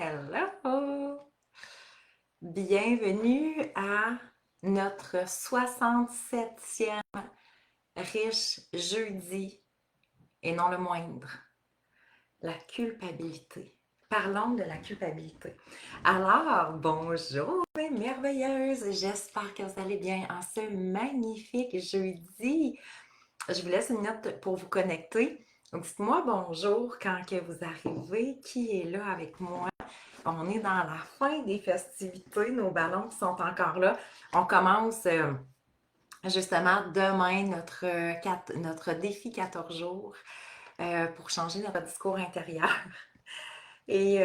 Hello! Bienvenue à notre 67e riche jeudi, et non le moindre, la culpabilité. Parlons de la culpabilité. Alors, bonjour mes merveilleuses, j'espère que vous allez bien en ce magnifique jeudi. Je vous laisse une note pour vous connecter. Donc, dites-moi bonjour quand que vous arrivez, qui est là avec moi. On est dans la fin des festivités, nos ballons qui sont encore là. On commence justement demain notre défi 14 jours pour changer notre discours intérieur. Et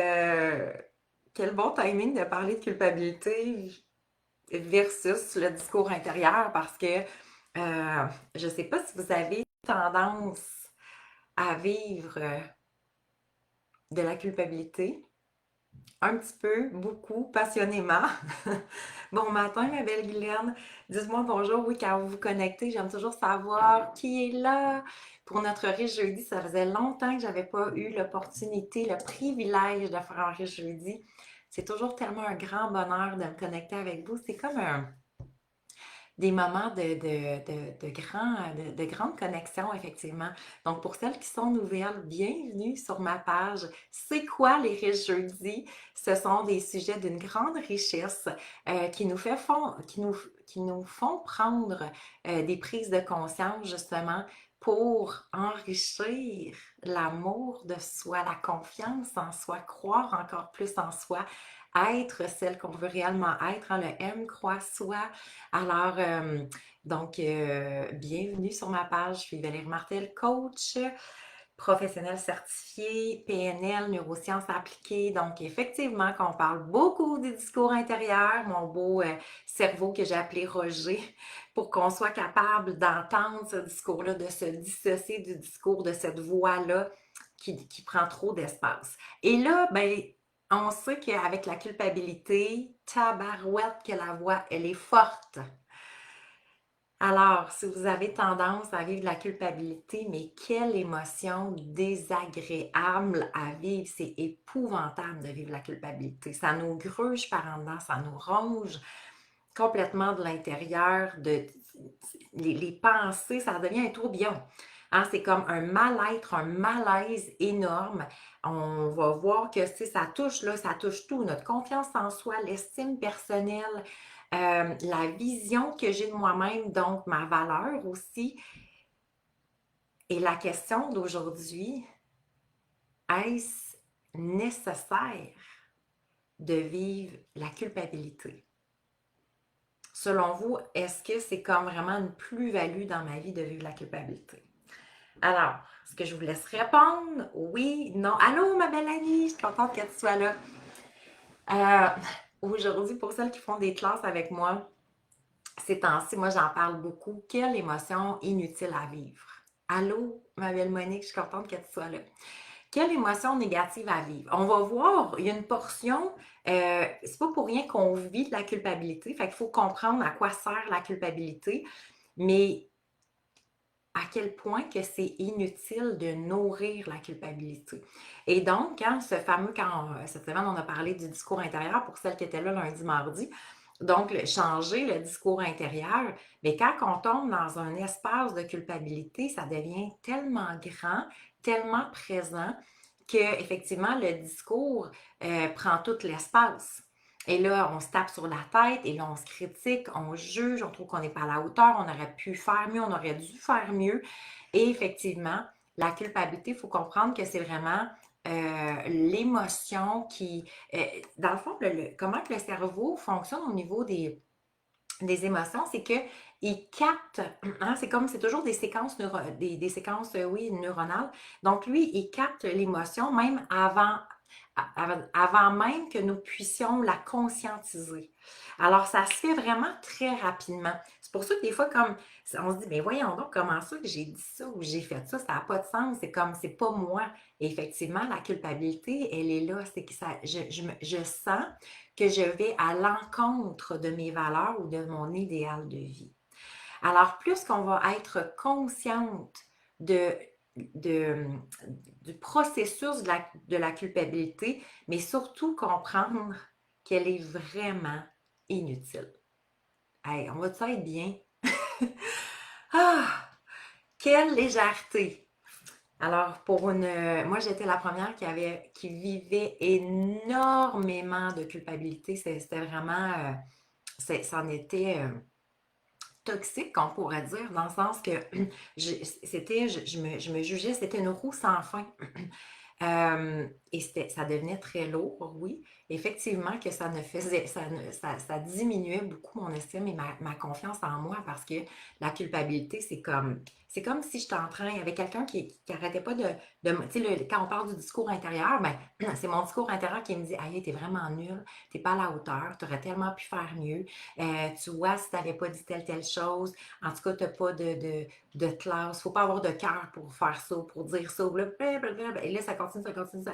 quel bon timing de parler de culpabilité versus le discours intérieur parce que je ne sais pas si vous avez tendance à vivre de la culpabilité. Un petit peu, beaucoup, passionnément. Bon matin, ma belle Guylaine. Dites-moi bonjour. Oui, quand vous vous connectez, j'aime toujours savoir qui est là. Pour notre riche jeudi, ça faisait longtemps que j'avais pas eu l'opportunité, le privilège de faire un riche jeudi. C'est toujours tellement un grand bonheur de me connecter avec vous. C'est comme des moments de grande connexion, effectivement. Donc, pour celles qui sont nouvelles, bienvenue sur ma page. C'est quoi les riches jeudis? Ce sont des sujets d'une grande richesse qui nous font prendre des prises de conscience, justement, pour enrichir l'amour de soi, la confiance en soi, croire encore plus en soi, être celle qu'on veut réellement être, hein, le M croit soi. Alors, bienvenue sur ma page. Je suis Valérie Martel, coach, professionnelle certifiée, PNL, neurosciences appliquées. Donc, effectivement, qu'on parle beaucoup des discours intérieurs, mon beau cerveau que j'ai appelé Roger, pour qu'on soit capable d'entendre ce discours-là, de se dissocier du discours de cette voix-là qui prend trop d'espace. Et là, ben, on sait qu'avec la culpabilité, tabarouette que la voix, elle est forte. Alors, si vous avez tendance à vivre la culpabilité, mais quelle émotion désagréable à vivre. C'est épouvantable de vivre la culpabilité. Ça nous gruge par en dedans, ça nous ronge complètement de l'intérieur, les pensées, ça devient un tourbillon. Hein, c'est comme un mal-être, un malaise énorme. On va voir que ça touche, là, ça touche tout, notre confiance en soi, l'estime personnelle, la vision que j'ai de moi-même, donc ma valeur aussi. Et la question d'aujourd'hui, est-ce nécessaire de vivre la culpabilité? Selon vous, est-ce que c'est comme vraiment une plus-value dans ma vie de vivre la culpabilité? Alors, est-ce que je vous laisse répondre? Oui, non. Allô, ma belle amie, je suis contente que tu sois là. Aujourd'hui, pour celles qui font des classes avec moi, ces temps-ci, moi, j'en parle beaucoup. Quelle émotion inutile à vivre? Allô, ma belle Monique, je suis contente que tu sois là. Quelle émotion négative à vivre? On va voir, il y a une portion, c'est pas pour rien qu'on vit de la culpabilité, fait qu'il faut comprendre à quoi sert la culpabilité, mais à quel point que c'est inutile de nourrir la culpabilité. Et donc, quand cette semaine, on a parlé du discours intérieur pour celles qui étaient là lundi, mardi, donc changer le discours intérieur, mais quand on tombe dans un espace de culpabilité, ça devient tellement grand, tellement présent, que effectivement le discours prend tout l'espace. Et là, on se tape sur la tête et là, on se critique, on juge, on trouve qu'on n'est pas à la hauteur, on aurait pu faire mieux, on aurait dû faire mieux. Et effectivement, la culpabilité, il faut comprendre que c'est vraiment l'émotion dans le fond, comment que le cerveau fonctionne au niveau des émotions, c'est qu'il capte, hein, c'est toujours des séquences, des séquences oui, neuronales. Donc, lui, il capte l'émotion même avant même que nous puissions la conscientiser. Alors, ça se fait vraiment très rapidement. C'est pour ça que des fois, comme on se dit, mais voyons donc, comment ça que j'ai dit ça ou j'ai fait ça, ça n'a pas de sens, c'est comme, c'est pas moi. Et effectivement, la culpabilité, elle est là, c'est que je sens que je vais à l'encontre de mes valeurs ou de mon idéal de vie. Alors, plus qu'on va être consciente de de, du processus de la culpabilité, mais surtout comprendre qu'elle est vraiment inutile. Hey, on va-tu être bien? Ah! Quelle légèreté! Alors, moi, j'étais la première qui vivait énormément de culpabilité. C'était vraiment, c'en était toxique, on pourrait dire, dans le sens que je me jugeais, c'était une roue sans fin. Et ça devenait très lourd, oui. Effectivement que ça ne faisait, ça diminuait beaucoup mon estime et ma confiance en moi parce que la culpabilité, c'est comme si j'étais en train, avec quelqu'un qui arrêtait pas tu sais, quand on parle du discours intérieur, ben, c'est mon discours intérieur qui me dit, aïe, t'es vraiment nul, t'es pas à la hauteur, t'aurais tellement pu faire mieux, tu vois, si t'avais pas dit telle chose, en tout cas, t'as pas de classe. Faut pas avoir de cœur pour faire ça, pour dire ça. Blablabla. Et là, ça continue, ça continue.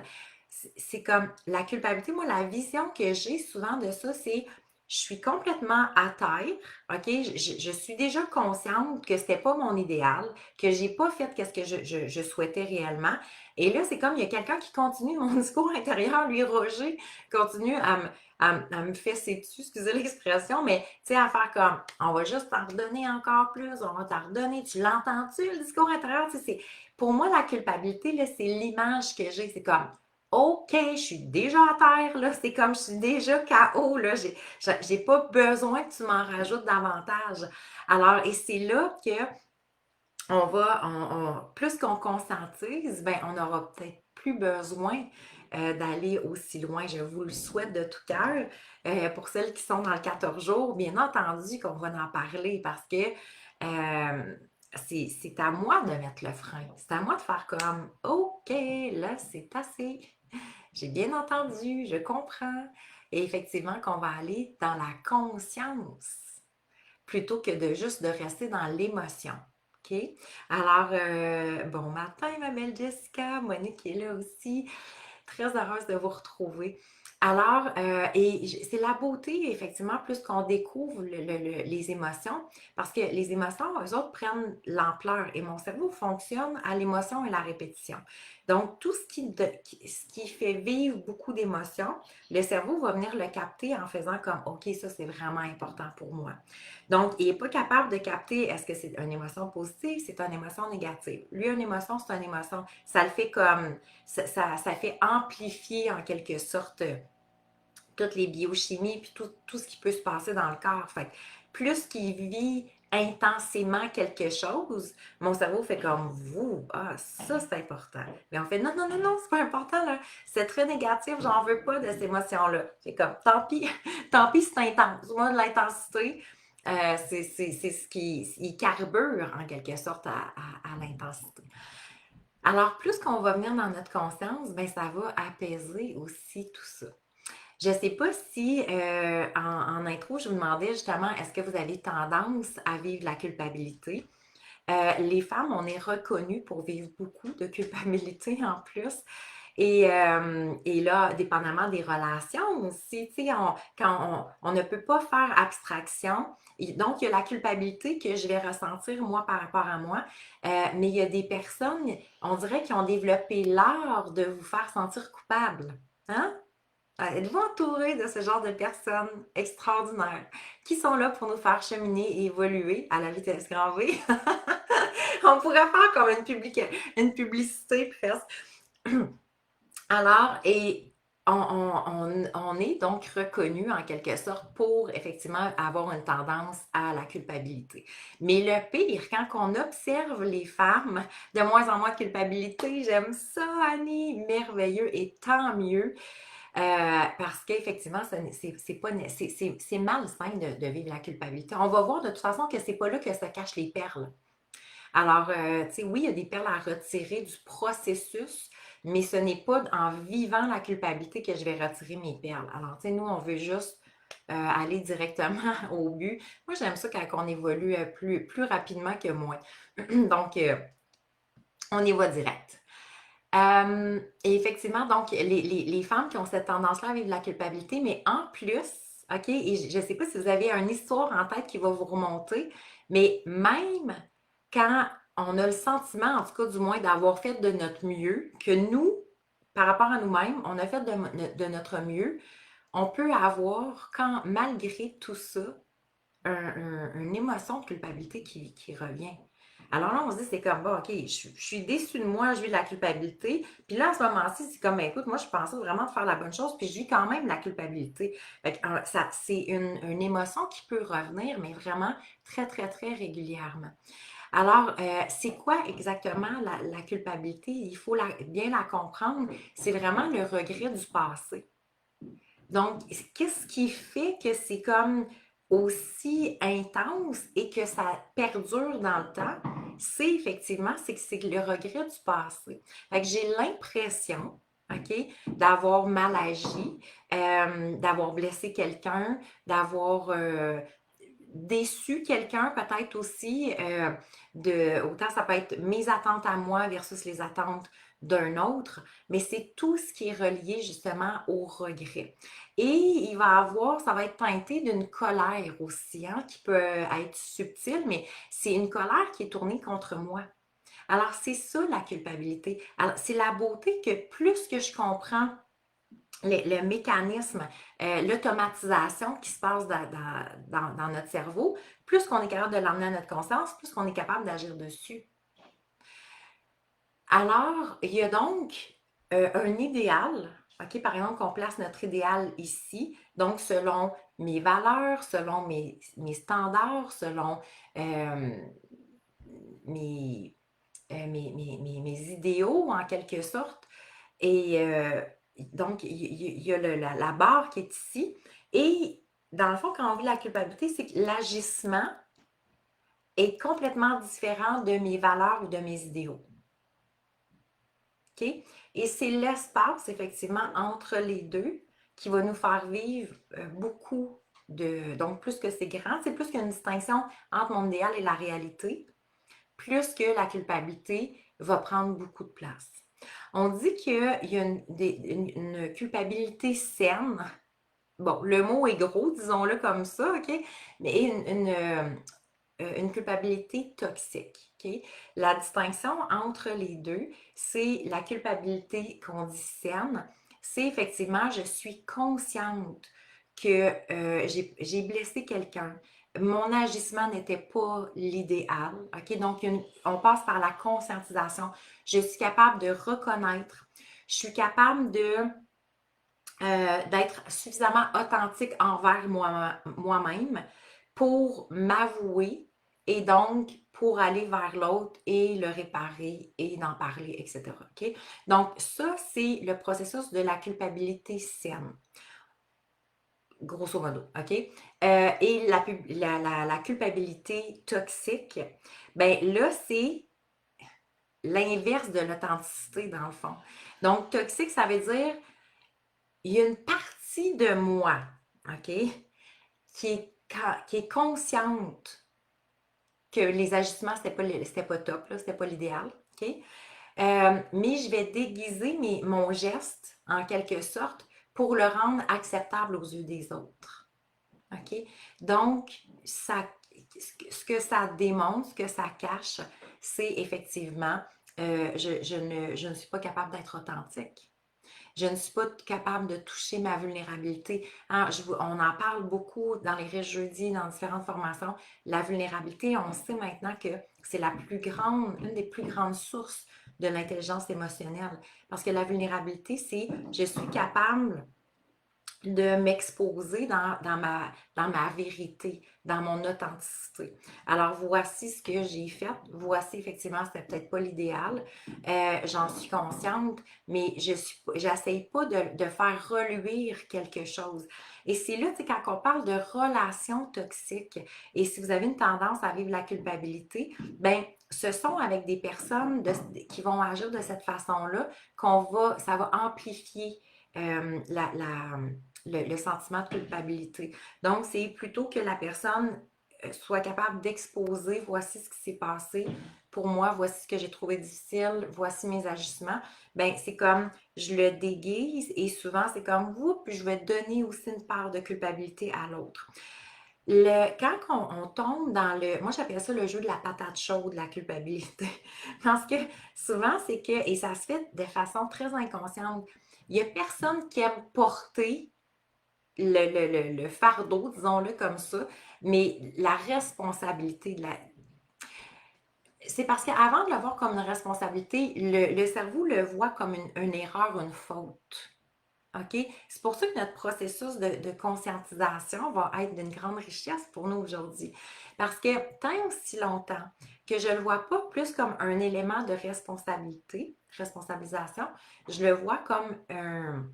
C'est comme la culpabilité. Moi, la vision que j'ai souvent de ça, c'est je suis complètement à terre, OK? Je suis déjà consciente que c'était pas mon idéal, que j'ai pas fait ce que je souhaitais réellement. Et là, c'est comme il y a quelqu'un qui continue, mon discours intérieur, lui, Roger, continue à me fesser dessus, excusez l'expression, mais tu sais, à faire comme, on va juste t'en redonner encore plus, on va t'en redonner, tu l'entends-tu, le discours intérieur, tu sais, pour moi, la culpabilité, là, c'est l'image que j'ai, c'est comme, OK, je suis déjà à terre, là, c'est comme, je suis déjà KO, là, j'ai pas besoin que tu m'en rajoutes davantage. Alors, et c'est là que plus qu'on conscientise, ben, on n'aura peut-être plus besoin d'aller aussi loin. Je vous le souhaite de tout cœur. Pour celles qui sont dans le 14 jours, bien entendu qu'on va en parler parce que c'est à moi de mettre le frein. C'est à moi de faire comme, OK, là, c'est assez. J'ai bien entendu, je comprends. Et effectivement, qu'on va aller dans la conscience plutôt que de juste de rester dans l'émotion. OK? Alors, bon matin, ma belle Jessica, Monique est là aussi. Très heureuse de vous retrouver. Alors, c'est la beauté, effectivement, plus qu'on découvre les émotions, parce que les émotions, eux autres, prennent l'ampleur et mon cerveau fonctionne à l'émotion et la répétition. Donc, tout ce qui fait vivre beaucoup d'émotions, le cerveau va venir le capter en faisant comme, OK, ça, c'est vraiment important pour moi. Donc, il n'est pas capable de capter est-ce que c'est une émotion positive, c'est une émotion négative. Lui, une émotion, c'est une émotion. Ça le fait comme, ça fait amplifier en quelque sorte toutes les biochimies puis tout ce qui peut se passer dans le corps. Fait que plus qu'il vit intensément quelque chose, mon cerveau fait comme vous, ah, ça c'est important. Mais on fait non, non, non, non, c'est pas important, là. C'est très négatif, j'en veux pas de cette émotion-là. C'est comme tant pis, tant pis, c'est intense. Moi, de l'intensité, c'est ce qui carbure en quelque sorte à l'intensité. Alors, plus qu'on va venir dans notre conscience, ben ça va apaiser aussi tout ça. Je ne sais pas si en intro, je vous demandais justement, est-ce que vous avez tendance à vivre la culpabilité? Les femmes, on est reconnues pour vivre beaucoup de culpabilité en plus. Et là, dépendamment des relations aussi, tu sais, on ne peut pas faire abstraction. Donc, il y a la culpabilité que je vais ressentir moi par rapport à moi, mais il y a des personnes, on dirait, qui ont développé l'art de vous faire sentir coupable. Hein? Êtes-vous entouré de ce genre de personnes extraordinaires qui sont là pour nous faire cheminer et évoluer à la vitesse grand V? On pourrait faire comme une publicité presque. Alors, et on est donc reconnu en quelque sorte pour effectivement avoir une tendance à la culpabilité. Mais le pire, quand on observe les femmes, de moins en moins de culpabilité, j'aime ça, Annie, merveilleux et tant mieux. Parce qu'effectivement, c'est malsain de vivre la culpabilité. On va voir de toute façon que c'est pas là que se cachent les perles. Alors, tu sais, oui, il y a des perles à retirer du processus, mais ce n'est pas en vivant la culpabilité que je vais retirer mes perles. Alors, tu sais, nous, on veut juste aller directement au but. Moi, j'aime ça quand on évolue plus rapidement que moi. Donc, on y va direct. Et effectivement, donc, les femmes qui ont cette tendance-là à vivre la culpabilité, mais en plus, OK, et je ne sais pas si vous avez une histoire en tête qui va vous remonter, mais même quand on a le sentiment, en tout cas du moins, d'avoir fait de notre mieux, que nous, par rapport à nous-mêmes, on a fait de notre mieux. On peut avoir, quand malgré tout ça, une émotion de culpabilité qui revient. Alors là, on se dit, c'est comme, bon, OK, je suis déçue de moi, je vis de la culpabilité. Puis là, à ce moment-ci, c'est comme, ben, écoute, moi, je pensais vraiment de faire la bonne chose, puis je vis quand même la culpabilité. Fait que, ça, c'est une émotion qui peut revenir, mais vraiment très, très, très régulièrement. Alors, c'est quoi exactement la culpabilité? Il faut bien la comprendre. C'est vraiment le regret du passé. Donc, qu'est-ce qui fait que c'est comme aussi intense et que ça perdure dans le temps? C'est effectivement, c'est que c'est le regret du passé. Fait que j'ai l'impression, OK, d'avoir mal agi, d'avoir blessé quelqu'un, d'avoir déçu quelqu'un peut-être aussi, autant ça peut être mes attentes à moi versus les attentes d'un autre, mais c'est tout ce qui est relié justement au regret. Et il va avoir, ça va être teinté d'une colère aussi, hein, qui peut être subtile, mais c'est une colère qui est tournée contre moi. Alors, c'est ça la culpabilité. Alors, c'est la beauté que plus que je comprends le mécanisme, l'automatisation qui se passe dans notre cerveau, plus qu'on est capable de l'emmener à notre conscience, plus qu'on est capable d'agir dessus. Alors, il y a donc un idéal, OK? Par exemple, qu'on place notre idéal ici, donc selon mes valeurs, selon mes standards, selon euh, mes, mes idéaux en quelque sorte. Et donc, il y a la barre qui est ici. Et dans le fond, quand on vit la culpabilité, c'est que l'agissement est complètement différent de mes valeurs ou de mes idéaux. OK? Et c'est l'espace, effectivement, entre les deux qui va nous faire vivre beaucoup de... Donc, plus que c'est grand, c'est plus qu'une distinction entre mon idéal et la réalité, plus que la culpabilité va prendre beaucoup de place. On dit qu'il y a une culpabilité saine. Bon, le mot est gros, disons-le comme ça, OK? Mais une culpabilité toxique, OK? La distinction entre les deux, c'est la culpabilité qu'on dit saine. C'est effectivement, je suis consciente que j'ai blessé quelqu'un. Mon agissement n'était pas l'idéal, OK? Donc, on passe par la conscientisation. Je suis capable de reconnaître. Je suis capable d'être suffisamment authentique envers moi-même pour m'avouer et donc pour aller vers l'autre et le réparer et d'en parler, etc. OK? Donc, ça, c'est le processus de la culpabilité saine, grosso modo. OK? Et la culpabilité toxique, ben là, c'est l'inverse de l'authenticité, dans le fond. Donc, toxique, ça veut dire il y a une partie de moi, OK, qui est consciente que les ajustements, c'était pas top, c'était pas l'idéal, OK? Mais je vais déguiser mon geste, en quelque sorte, pour le rendre acceptable aux yeux des autres. OK? Donc, ce que ça démontre, ce que ça cache, c'est effectivement, je ne suis pas capable d'être authentique. Je ne suis pas capable de toucher ma vulnérabilité. Hein, on en parle beaucoup dans les Riches Jeudi, dans différentes formations. La vulnérabilité, on sait maintenant que c'est une des plus grandes sources de l'intelligence émotionnelle. Parce que la vulnérabilité, c'est je suis capable de m'exposer dans ma vérité, dans mon authenticité. Alors, voici ce que j'ai fait. Voici, effectivement, c'était peut-être pas l'idéal. J'en suis consciente, mais j'essaye pas de faire reluire quelque chose. Et c'est là, tu sais, quand on parle de relations toxiques, et si vous avez une tendance à vivre la culpabilité, ben ce sont avec des personnes qui vont agir de cette façon-là ça va amplifier euh, la, la, le sentiment de culpabilité. Donc, c'est plutôt que la personne soit capable d'exposer, voici ce qui s'est passé pour moi, voici ce que j'ai trouvé difficile, voici mes agissements. Ben, c'est comme, je le déguise et souvent, c'est comme, puis je vais donner aussi une part de culpabilité à l'autre. Quand on tombe dans moi j'appelle ça le jeu de la patate chaude, la culpabilité. Parce que souvent, c'est que, et ça se fait de façon très inconsciente, il n'y a personne qui aime porter le fardeau, disons-le comme ça, mais la responsabilité de la. C'est parce qu'avant de le voir comme une responsabilité, le cerveau le voit comme une erreur, une faute. OK? C'est pour ça que notre processus de conscientisation va être d'une grande richesse pour nous aujourd'hui. Parce que tant aussi longtemps que je ne le vois pas plus comme un élément de responsabilité, responsabilisation, je le vois comme un,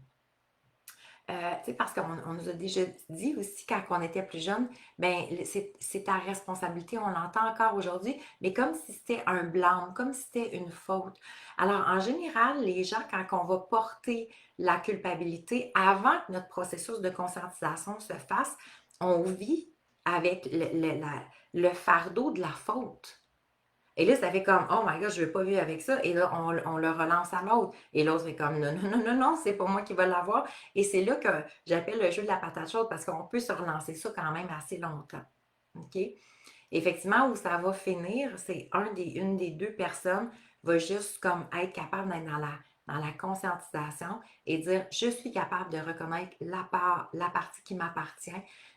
parce qu'on nous a déjà dit aussi quand on était plus jeune, ben c'est ta responsabilité, on l'entend encore aujourd'hui, mais comme si c'était un blâme, comme si c'était une faute. Alors, en général, les gens, quand on va porter la culpabilité, avant que notre processus de conscientisation se fasse, on vit avec le fardeau de la faute. Et là, ça fait comme, oh my God, je ne veux pas vivre avec ça. Et là, on le relance à l'autre. Et l'autre fait comme, non, non, non, non, non, c'est pas moi qui vais l'avoir. Et c'est là que j'appelle le jeu de la patate chaude parce qu'on peut se relancer ça quand même assez longtemps. OK? Effectivement, où ça va finir, c'est une des deux personnes va juste comme être capable d'être dans la conscientisation et dire, je suis capable de reconnaître la partie qui m'appartient,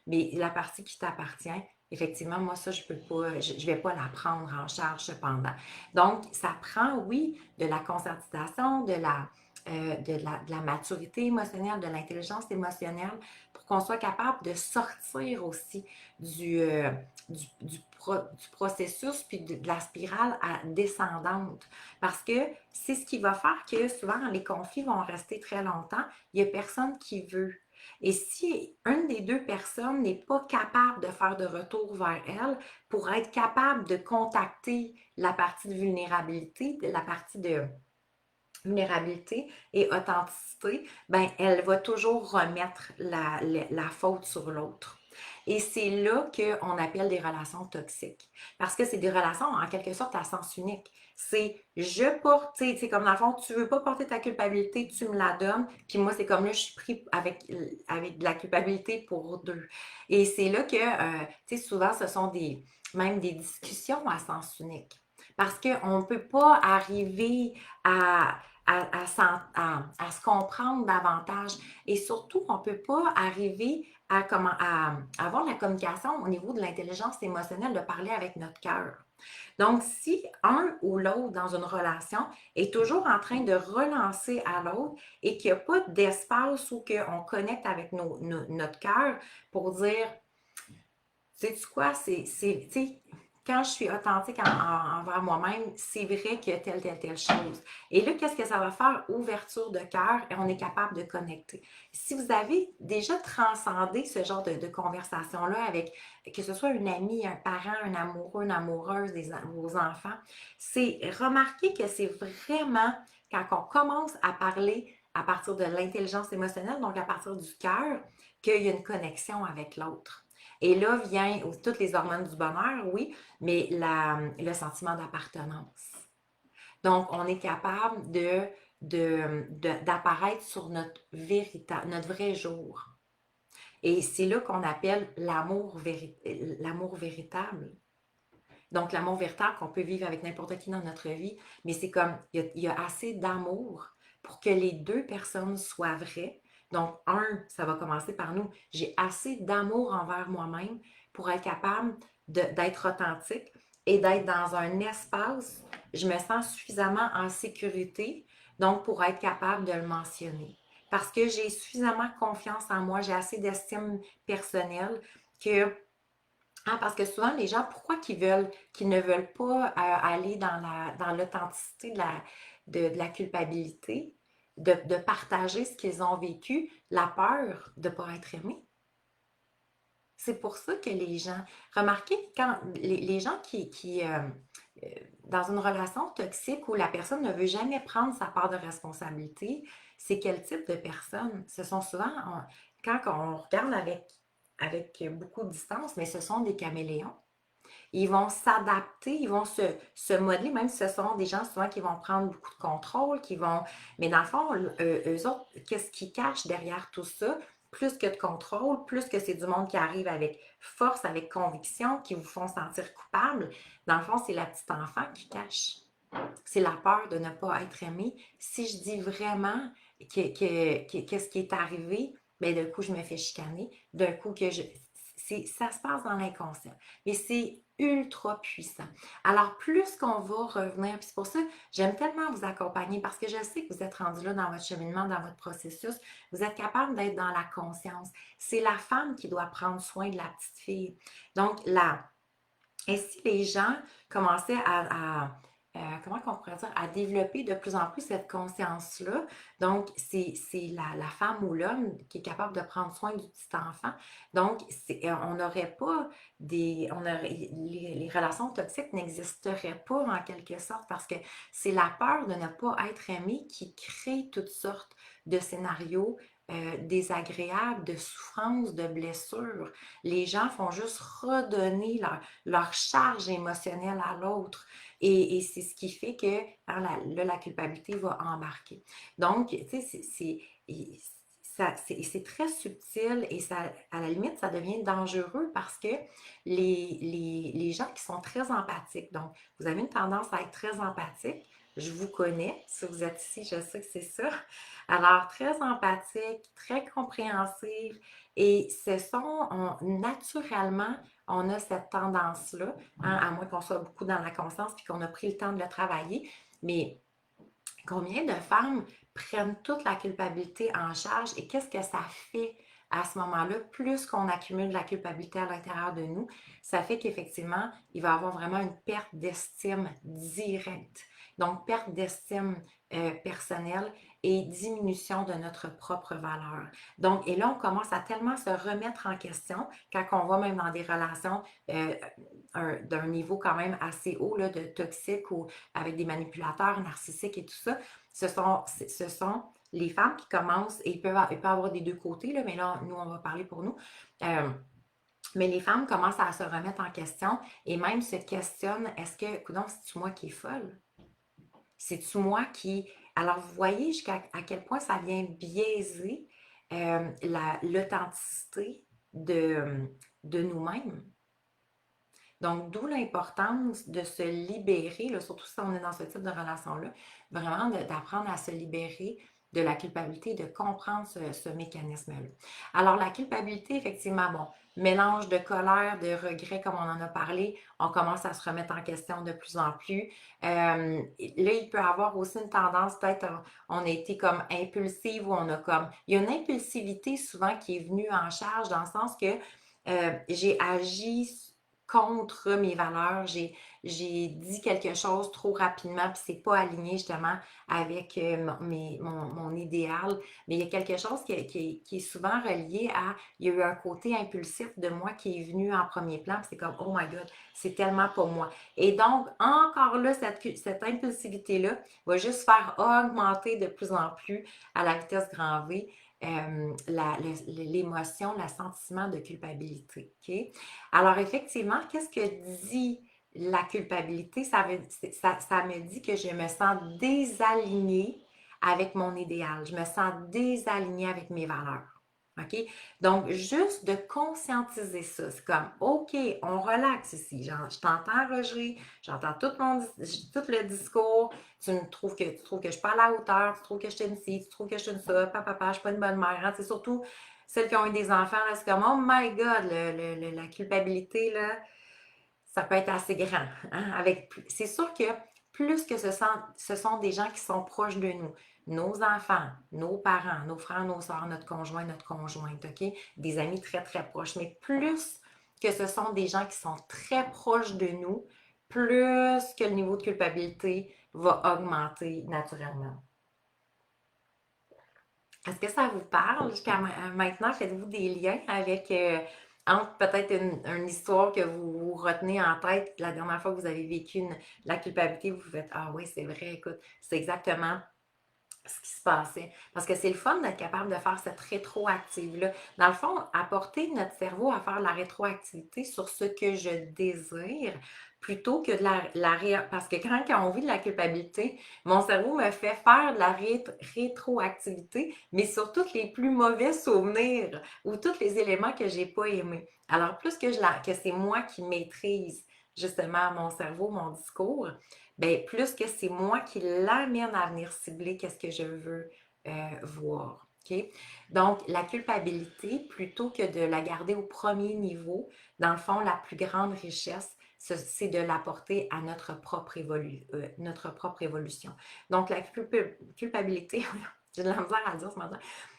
mais la partie qui t'appartient, effectivement, moi, ça, je peux pas, je vais pas la prendre en charge cependant. Donc, ça prend, oui, de la conscientisation, de la maturité émotionnelle, de l'intelligence émotionnelle pour qu'on soit capable de sortir aussi du, du processus puis de la spirale descendante. Parce que c'est ce qui va faire que souvent les conflits vont rester très longtemps. Il n'y a personne qui veut. Et si une des deux personnes n'est pas capable de faire de retour vers elle pour être capable de contacter la partie de vulnérabilité, la partie de vulnérabilité et authenticité, ben, elle va toujours remettre la faute sur l'autre. Et c'est là qu'on appelle des relations toxiques. Parce que c'est des relations, en quelque sorte, à sens unique. C'est je porte, c'est comme dans le fond, tu veux pas porter ta culpabilité, tu me la donnes. Puis moi, c'est comme là, je suis pris avec de la culpabilité pour deux. Et c'est là que, tu sais, souvent, ce sont même des discussions à sens unique. Parce qu'on ne peut pas arriver à à se comprendre davantage. Et surtout, on ne peut pas arriver à avoir la communication au niveau de l'intelligence émotionnelle, de parler avec notre cœur. Donc, si un ou l'autre dans une relation est toujours en train de relancer à l'autre et qu'il n'y a pas d'espace où on connecte avec notre cœur pour dire, sais-tu quoi, quand je suis authentique envers moi-même, c'est vrai qu'il y a telle chose. Et là, qu'est-ce que ça va faire? Ouverture de cœur et on est capable de connecter. Si vous avez déjà transcendé ce genre de conversation-là avec, que ce soit une amie, un parent, un amoureux, une amoureuse, vos enfants, c'est remarquer que c'est vraiment quand on commence à parler à partir de l'intelligence émotionnelle, donc à partir du cœur, qu'il y a une connexion avec l'autre. Et là vient toutes les hormones du bonheur, oui, mais le sentiment d'appartenance. Donc, on est capable d'apparaître sur notre vrai jour. Et c'est là qu'on appelle l'amour véritable. Donc, l'amour véritable qu'on peut vivre avec n'importe qui dans notre vie, mais c'est comme, il y a assez d'amour pour que les deux personnes soient vraies. Donc, ça va commencer par nous. J'ai assez d'amour envers moi-même pour être capable d'être authentique et d'être dans un espace, je me sens suffisamment en sécurité, donc pour être capable de le mentionner. Parce que j'ai suffisamment confiance en moi, j'ai assez d'estime personnelle que parce que souvent, les gens, pourquoi qu'ils ne veulent pas aller dans l'authenticité de la culpabilité, de partager ce qu'ils ont vécu, la peur de ne pas être aimé. C'est pour ça que les gens, remarquez, quand les gens euh, dans une relation toxique où la personne ne veut jamais prendre sa part de responsabilité, c'est quel type de personne? Ce sont souvent, quand on regarde avec beaucoup de distance, mais ce sont des caméléons. Ils vont s'adapter, ils vont se modeler, même si ce sont des gens souvent qui vont prendre beaucoup de contrôle, qui vont. Mais dans le fond, eux autres, qu'est-ce qu'ils cachent derrière tout ça? plus que de contrôle, plus que c'est du monde qui arrive avec force, avec conviction, qui vous font sentir coupable, dans le fond, c'est la petite enfant qui cache. C'est la peur de ne pas être aimé. Si je dis vraiment qu'est-ce qui est arrivé, bien d'un coup, je me fais chicaner. D'un coup, ça se passe dans l'inconscient. Mais c'est ultra puissant. Alors, plus qu'on va revenir, puis c'est pour ça, j'aime tellement vous accompagner parce que je sais que vous êtes rendu là dans votre cheminement, dans votre processus. Vous êtes capable d'être dans la conscience. C'est la femme qui doit prendre soin de la petite fille. Donc, et si les gens commençaient comment on pourrait dire, à développer de plus en plus cette conscience-là, donc c'est la femme ou l'homme qui est capable de prendre soin du petit enfant. Donc, on n'aurait pas les relations toxiques n'existeraient pas en quelque sorte parce que c'est la peur de ne pas être aimé qui crée toutes sortes de scénarios désagréables, de souffrances, de blessures. Les gens font juste redonner leur charge émotionnelle à l'autre. Et c'est ce qui fait que hein, la culpabilité va embarquer. Donc, tu sais, c'est très subtil et ça, à la limite, ça devient dangereux parce que les gens qui sont très empathiques, donc vous avez une tendance à être très empathique, je vous connais, si vous êtes ici, je sais que c'est ça. Alors, très empathique, très compréhensive, et naturellement, on a cette tendance-là, hein, à moins qu'on soit beaucoup dans la conscience puis qu'on a pris le temps de le travailler. Mais combien de femmes prennent toute la culpabilité en charge et qu'est-ce que ça fait à ce moment-là? Plus qu'on accumule de la culpabilité à l'intérieur de nous, ça fait qu'effectivement, il va y avoir vraiment une perte d'estime directe. Donc, perte d'estime personnelle et diminution de notre propre valeur. Donc, et là, on commence à tellement se remettre en question quand on va même dans des relations d'un niveau quand même assez haut là, de toxique ou avec des narcissiques et tout ça. Ce sont les femmes qui commencent, et il peut y avoir des deux côtés, là, mais là, nous, on va parler pour nous. Mais les femmes commencent à se remettre en question et même se questionnent, est-ce que, coudonc, c'est-tu moi qui est folle? C'est-tu moi qui... Alors, vous voyez jusqu'à à quel point ça vient biaiser l'authenticité de nous-mêmes. Donc, d'où l'importance de se libérer, là, surtout si on est dans ce type de relation-là, vraiment d'apprendre à se libérer de la culpabilité, de comprendre ce mécanisme-là. Alors, la culpabilité, effectivement, bon, mélange de colère, de regret, comme on en a parlé, on commence à se remettre en question de plus en plus. Là, il peut y avoir aussi une tendance, peut-être, on a été comme impulsive ou on a comme... Il y a une impulsivité souvent qui est venue en charge dans le sens que j'ai agi contre mes valeurs, j'ai dit quelque chose trop rapidement, puis c'est pas aligné justement avec mon idéal. Mais il y a quelque chose qui est souvent relié à, il y a eu un côté impulsif de moi qui est venu en premier plan, puis c'est comme, oh my God, c'est tellement pour moi. Et donc, encore là, cette impulsivité-là va juste faire augmenter de plus en plus à la vitesse grand V l'émotion, le sentiment de culpabilité. OK? Alors, effectivement, qu'est-ce que dit la culpabilité? Ça me dit que je me sens désalignée avec mon idéal. Je me sens désalignée avec mes valeurs. OK? Donc, juste de conscientiser ça. C'est comme, OK, on relaxe ici. Genre, je t'entends, Roger, j'entends tout le discours. Tu trouves que je suis pas à la hauteur, tu trouves que je suis une ci, tu trouves que je suis une ça, papa, je suis pas une bonne mère. Hein? C'est surtout celles qui ont eu des enfants, là, c'est comme, oh my God, la culpabilité, là, ça peut être assez grand. Hein? C'est sûr que plus que ce sont des gens qui sont proches de nous, nos enfants, nos parents, nos frères, nos soeurs, notre conjoint, notre conjointe, OK? Des amis très, très proches. Mais plus que ce sont des gens qui sont très proches de nous, plus que le niveau de culpabilité va augmenter naturellement. Est-ce que ça vous parle jusqu'à maintenant? Faites-vous des liens avec entre peut-être une histoire que vous retenez en tête la dernière fois que vous avez vécu la culpabilité, vous vous faites ah oui, c'est vrai, écoute, c'est exactement ce qui se passait. Parce que c'est le fun d'être capable de faire cette rétroactive-là. Dans le fond, apporter notre cerveau à faire la rétroactivité sur ce que je désire plutôt que de parce que quand on vit de la culpabilité, mon cerveau me fait faire de la rétroactivité, mais sur tous les plus mauvais souvenirs ou tous les éléments que j'ai pas aimés. Alors, plus que c'est moi qui maîtrise justement mon cerveau, mon discours, ben, plus que c'est moi qui l'amène à venir cibler qu'est-ce que je veux voir. OK? Donc, la culpabilité, plutôt que de la garder au premier niveau, dans le fond, la plus grande richesse, c'est de l'apporter à notre propre évolution. Donc, la culpabilité, j'ai de la misère à dire ce matin.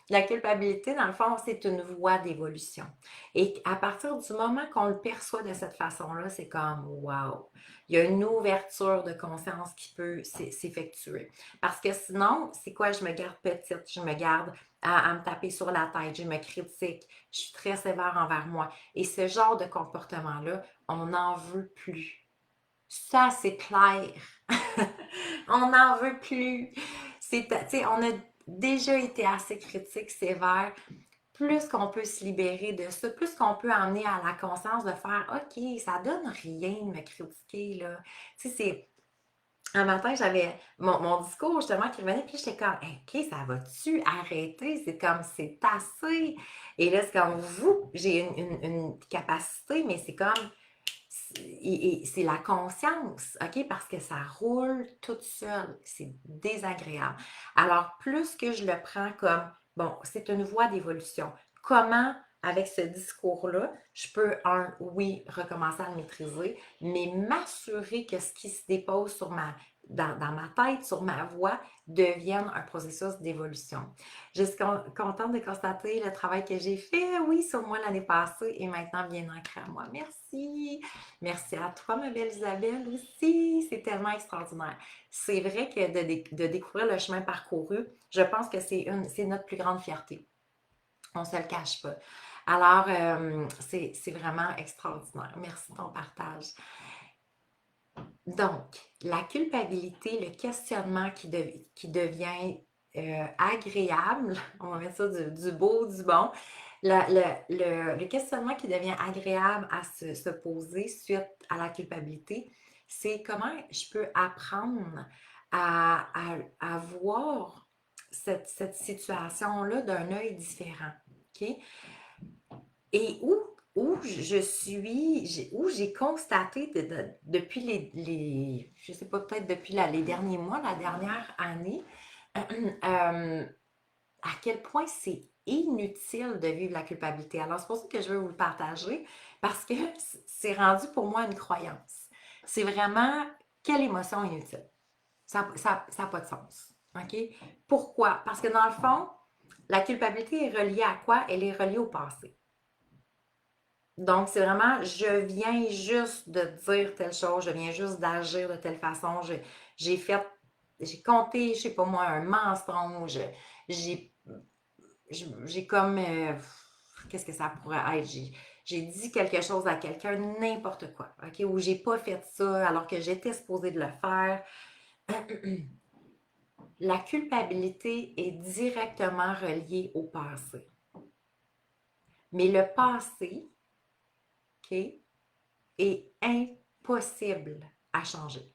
La culpabilité, dans le fond, c'est une voie d'évolution. Et à partir du moment qu'on le perçoit de cette façon-là, c'est comme wow! Il y a une ouverture de conscience qui peut s'effectuer. Parce que sinon, c'est quoi? Je me garde petite, je me garde à me taper sur la tête, je me critique, je suis très sévère envers moi. Et ce genre de comportement-là, on n'en veut plus. Ça, c'est clair. On n'en veut plus. On a déjà été assez critique, sévère. Plus qu'on peut se libérer de ça, plus qu'on peut amener à la conscience de faire OK, ça donne rien de me critiquer, là. Tu sais, c'est. Un matin, j'avais mon discours justement qui revenait, puis j'étais comme OK, ça va-tu arrêter? C'est comme c'est assez. Et là, c'est comme vous, j'ai une capacité, mais c'est comme c'est la conscience, OK? Parce que ça roule toute seule. C'est désagréable. Alors, plus que je le prends comme, bon, c'est une voie d'évolution. Comment, avec ce discours-là, je peux, oui, recommencer à le maîtriser, mais m'assurer que ce qui se dépose dans ma tête, sur ma voix, devienne un processus d'évolution. Je suis contente de constater le travail que j'ai fait, oui, sur moi l'année passée et maintenant bien ancré à moi. Merci! Merci à toi, ma belle Isabelle, aussi. C'est tellement extraordinaire. C'est vrai que de découvrir le chemin parcouru, je pense que c'est notre plus grande fierté. On ne se le cache pas. Alors, c'est vraiment extraordinaire. Merci de ton partage. Donc, la culpabilité, le questionnement qui devient agréable, on va mettre ça du beau, du bon, le questionnement qui devient agréable à se poser suite à la culpabilité, c'est comment je peux apprendre à voir cette situation-là d'un œil différent. OK? Et où où j'ai constaté depuis je sais pas, peut-être depuis les derniers mois, la dernière année, à quel point c'est inutile de vivre la culpabilité. Alors, c'est pour ça que je veux vous le partager, parce que c'est rendu pour moi une croyance. C'est vraiment quelle émotion inutile. Ça n'a pas de sens. OK? Pourquoi? Parce que dans le fond, la culpabilité est reliée à quoi? Elle est reliée au passé. Donc, c'est vraiment, je viens juste de dire telle chose, je viens juste d'agir de telle façon, j'ai fait, j'ai compté, je sais pas moi, un mensonge, j'ai, j'ai comme, qu'est-ce que ça pourrait être? J'ai dit quelque chose à quelqu'un, n'importe quoi, OK? Ou j'ai pas fait ça alors que j'étais supposée de le faire. La culpabilité est directement reliée au passé. Mais le passé, OK, est impossible à changer.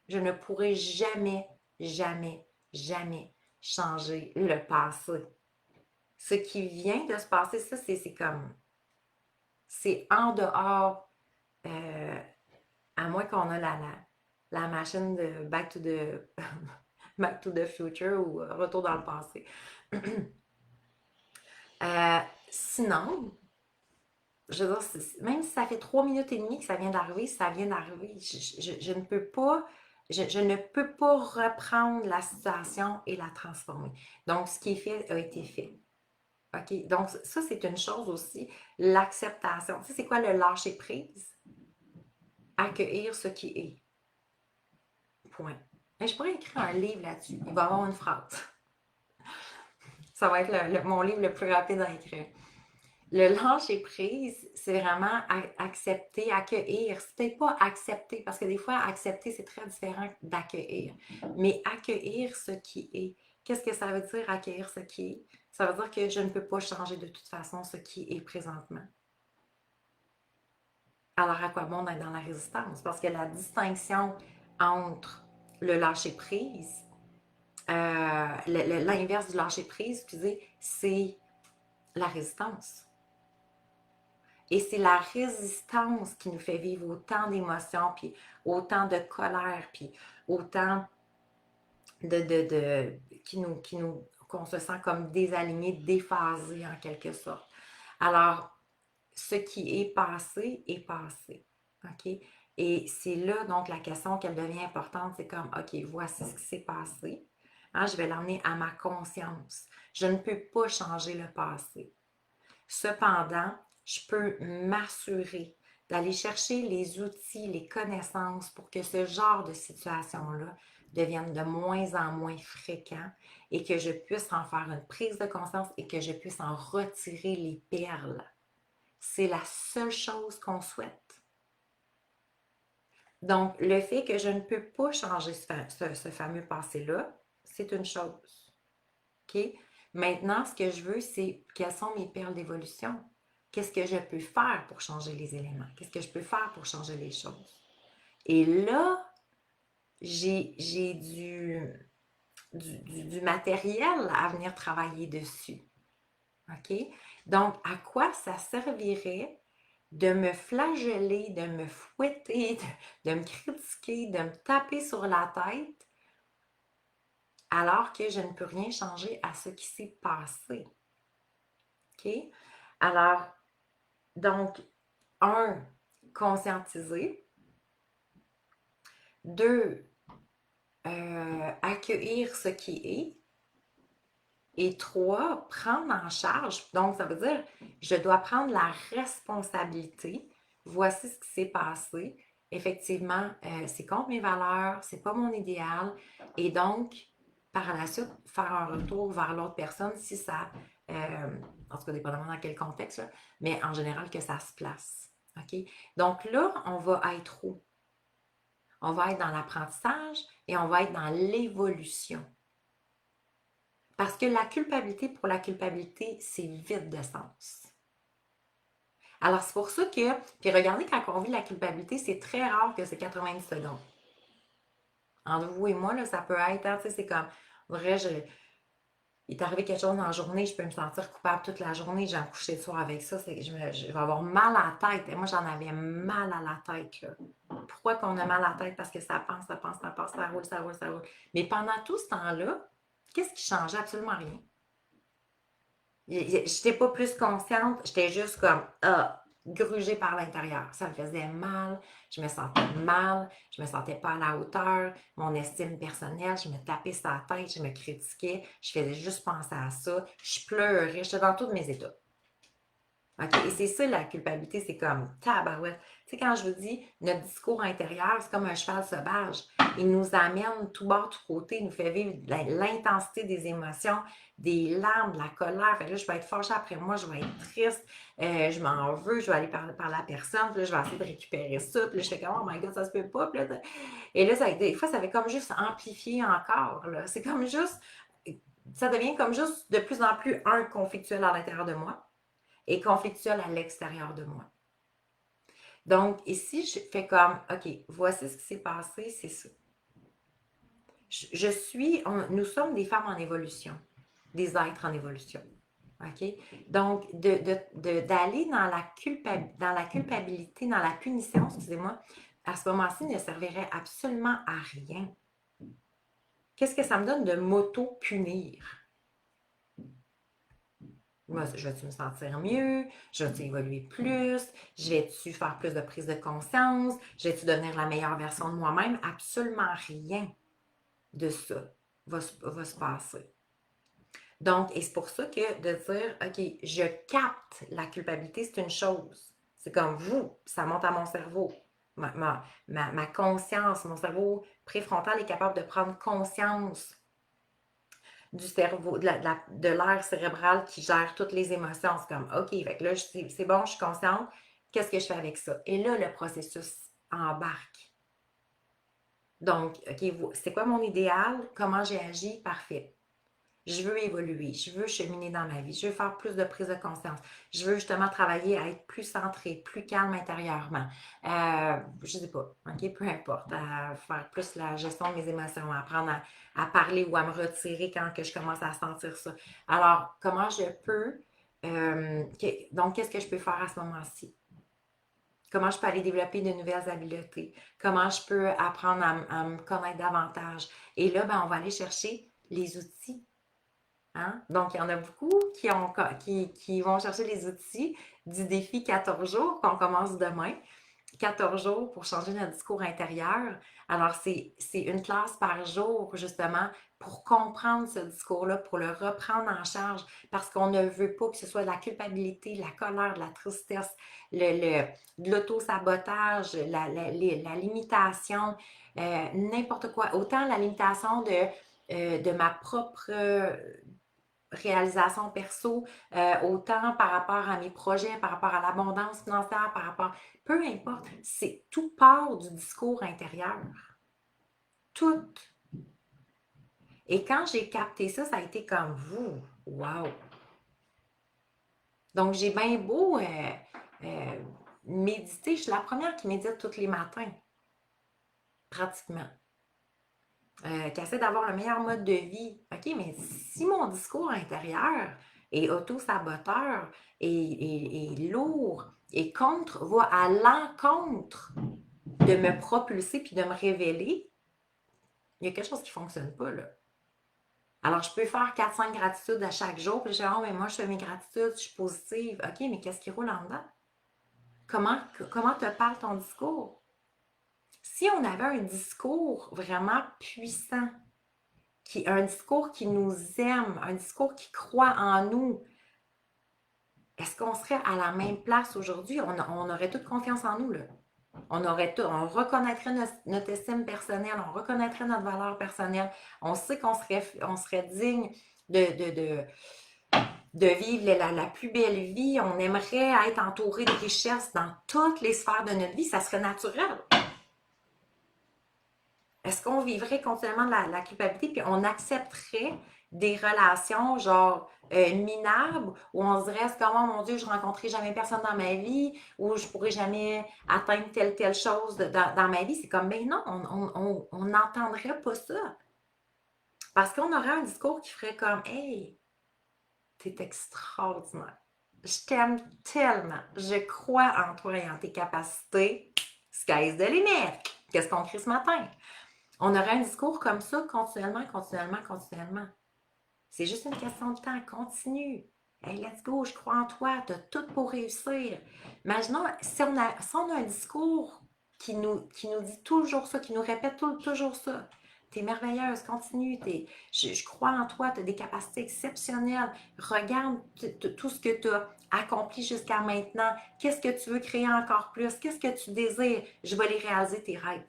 Je ne pourrai jamais, jamais, jamais changer le passé. Ce qui vient de se passer, ça, c'est comme, c'est en dehors, euh, à moins qu'on a la machine de Back to the Future ou Retour dans le passé. Sinon, je veux dire, même si ça fait 3 minutes et demie que ça vient d'arriver, ça vient d'arriver. Je ne peux pas, je ne peux pas reprendre la situation et la transformer. Donc, ce qui est fait a été fait. OK? Donc, ça, c'est une chose aussi, l'acceptation. Tu sais, c'est quoi le lâcher prise? Accueillir ce qui est. Point. Et je pourrais écrire un livre là-dessus. Il va y avoir une phrase. Ça va être mon livre le plus rapide à écrire. Le lâcher prise, c'est vraiment accepter, accueillir. C'est peut-être pas accepter, parce que des fois, accepter, c'est très différent d'accueillir. Mais accueillir ce qui est. Qu'est-ce que ça veut dire accueillir ce qui est? Ça veut dire que je ne peux pas changer de toute façon ce qui est présentement. Alors, à quoi bon d'être dans la résistance? Parce que la distinction entre le lâcher-prise, l'inverse du lâcher-prise, excusez, c'est la résistance. Et c'est la résistance qui nous fait vivre autant d'émotions, puis autant de colère, puis autant qu'on se sent comme désaligné, déphasé en quelque sorte. Alors, ce qui est passé est passé. OK? Et c'est là, donc, la question qu'elle devient importante, c'est comme, OK, voici ce qui s'est passé. Hein, je vais l'emmener à ma conscience. Je ne peux pas changer le passé. Cependant, je peux m'assurer d'aller chercher les outils, les connaissances pour que ce genre de situation-là devienne de moins en moins fréquent et que je puisse en faire une prise de conscience et que je puisse en retirer les perles. C'est la seule chose qu'on souhaite. Donc, le fait que je ne peux pas changer ce fameux passé-là, c'est une chose. OK? Maintenant, ce que je veux, c'est quelles sont mes perles d'évolution? Qu'est-ce que je peux faire pour changer les éléments? Qu'est-ce que je peux faire pour changer les choses? Et là, j'ai du matériel à venir travailler dessus. OK? Donc, à quoi ça servirait de me flageller, de me fouetter, de me critiquer, de me taper sur la tête, alors que je ne peux rien changer à ce qui s'est passé? OK? Alors, donc, un, conscientiser. Deux, accueillir ce qui est. Et trois, prendre en charge. Donc, ça veut dire, je dois prendre la responsabilité. Voici ce qui s'est passé. Effectivement, c'est contre mes valeurs, c'est pas mon idéal. Et donc, par la suite, faire un retour vers l'autre personne si ça, en tout cas, dépendamment dans quel contexte, là, mais en général que ça se place. OK? Donc là, on va être où? On va être dans l'apprentissage et on va être dans l'évolution. Parce que la culpabilité pour la culpabilité, c'est vide de sens. Alors, c'est pour ça que, puis regardez, quand on vit la culpabilité, c'est très rare que c'est 90 secondes. Entre vous et moi, là, ça peut être, hein, tu sais, c'est comme, vrai, il est arrivé quelque chose dans la journée, je peux me sentir coupable toute la journée, j'ai couché le soir avec ça, je vais avoir mal à la tête. Et moi, j'en avais mal à la tête, là. Pourquoi qu'on a mal à la tête? Parce que ça pense, ça pense, ça pense, ça roule, ça roule, ça roule. Mais pendant tout ce temps-là, qu'est-ce qui changeait? Absolument rien. J'étais pas plus consciente, j'étais juste comme grugée par l'intérieur. Ça me faisait mal, je me sentais mal, je me sentais pas à la hauteur, mon estime personnelle, je me tapais sur la tête, je me critiquais, je faisais juste penser à ça, je pleurais, j'étais dans tous mes états. OK? Et c'est ça la culpabilité, c'est comme tabarouette. Tu sais, quand je vous dis notre discours intérieur, c'est comme un cheval sauvage. Il nous amène tout bas, tout côté, il nous fait vivre l'intensité des émotions, des larmes, de la colère. Fait que là, je vais être fâchée après moi, je vais être triste, je m'en veux, je vais aller parler à la personne, puis là, je vais essayer de récupérer ça, puis là, je fais comme, oh my god, ça se peut pas. Puis là, et là, des fois, ça fait comme juste amplifier encore. Là. C'est comme juste, ça devient comme juste de plus en plus un conflictuel à l'intérieur de moi et conflictuel à l'extérieur de moi. Donc, ici, je fais comme, OK, voici ce qui s'est passé, c'est ça. Nous sommes des femmes en évolution, des êtres en évolution. OK? Donc, d'aller dans la culpabilité, dans la punition, excusez-moi, à ce moment-ci, ne servirait absolument à rien. Qu'est-ce que ça me donne de m'auto-punir? Moi, je vais-tu me sentir mieux? Je vais-tu évoluer plus? Je vais-tu faire plus de prise de conscience? Je vais-tu devenir la meilleure version de moi-même? Absolument rien de ça va se passer. Donc, et c'est pour ça que de dire, OK, je capte la culpabilité, c'est une chose. C'est comme vous, ça monte à mon cerveau. Ma conscience, mon cerveau préfrontal est capable de prendre conscience du cerveau, de l'air cérébral qui gère toutes les émotions. C'est comme, OK, fait que là, c'est bon, je suis consciente. Qu'est-ce que je fais avec ça? Et là, le processus embarque. Donc, OK, c'est quoi mon idéal? Comment j'ai agi? Parfait. je veux évoluer, je veux cheminer dans ma vie, je veux faire plus de prise de conscience, je veux justement travailler à être plus centré, plus calme intérieurement. Je sais pas, ok, peu importe, à faire plus la gestion de mes émotions, à apprendre à parler ou à me retirer quand que je commence à sentir ça. Alors, comment je peux, donc, qu'est-ce que je peux faire à ce moment-ci? Comment je peux aller développer de nouvelles habiletés? Comment je peux apprendre à me connaître davantage? Et là, ben, on va aller chercher les outils. Hein? Donc, il y en a beaucoup qui vont chercher les outils du défi 14 jours qu'on commence demain. 14 jours pour changer notre discours intérieur. Alors, c'est une classe par jour, justement, pour comprendre ce discours-là, pour le reprendre en charge, parce qu'on ne veut pas que ce soit de la culpabilité, de la colère, de la tristesse, de l'auto-sabotage, la limitation, n'importe quoi. Autant la limitation de ma propre réalisation perso, autant par rapport à mes projets, par rapport à l'abondance financière, par rapport, peu importe, c'est tout part du discours intérieur. Tout. Et quand j'ai capté ça, ça a été comme vous. Wow! Donc, j'ai bien beau méditer. Je suis la première qui médite tous les matins, pratiquement. Qui essaie d'avoir le meilleur mode de vie. OK, mais si mon discours intérieur est auto-saboteur, est lourd, et va à l'encontre de me propulser puis de me révéler, il y a quelque chose qui ne fonctionne pas, là. Alors, je peux faire 4-5 gratitudes à chaque jour, puis je dis, oh, mais moi, je fais mes gratitudes, je suis positive. OK, mais qu'est-ce qui roule en dedans? Comment te parle ton discours? Si on avait un discours vraiment puissant, un discours qui nous aime, un discours qui croit en nous, est-ce qu'on serait à la même place aujourd'hui? On aurait toute confiance en nous, là. On reconnaîtrait notre estime personnelle, on reconnaîtrait notre valeur personnelle. On sait qu'on serait digne de vivre la plus belle vie. On aimerait être entouré de richesses dans toutes les sphères de notre vie. Ça serait naturel. Est-ce qu'on vivrait continuellement de la culpabilité puis on accepterait des relations genre minables où on se dirait comme oh mon Dieu, je ne rencontrerai jamais personne dans ma vie ou je ne pourrai jamais atteindre telle chose dans ma vie? C'est comme, mais non, on n'entendrait pas ça. Parce qu'on aurait un discours qui ferait comme, hey, t'es extraordinaire. Je t'aime tellement. Je crois en toi et en tes capacités. Sky's the limit. Qu'est-ce qu'on crie ce matin? On aurait un discours comme ça continuellement, continuellement, continuellement. C'est juste une question de temps. Continue. Hey, let's go, je crois en toi. Tu as tout pour réussir. Imaginons si on a un discours qui nous dit toujours ça, qui nous répète toujours ça. T'es merveilleuse, continue. Je crois en toi, tu as des capacités exceptionnelles. Regarde tout ce que tu as accompli jusqu'à maintenant. Qu'est-ce que tu veux créer encore plus? Qu'est-ce que tu désires? Je vais les réaliser, tes rêves.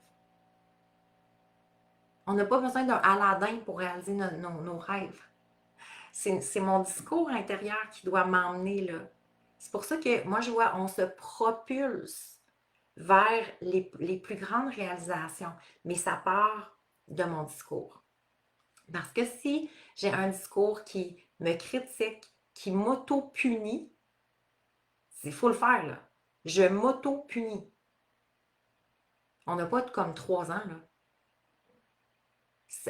On n'a pas besoin d'un Aladdin pour réaliser nos rêves. C'est mon discours intérieur qui doit m'emmener là. C'est pour ça que moi, je vois, on se propulse vers les plus grandes réalisations, mais ça part de mon discours. Parce que si j'ai un discours qui me critique, qui m'auto-punit, il faut le faire, là. Je m'auto-punis. On n'a pas comme 3 ans, là.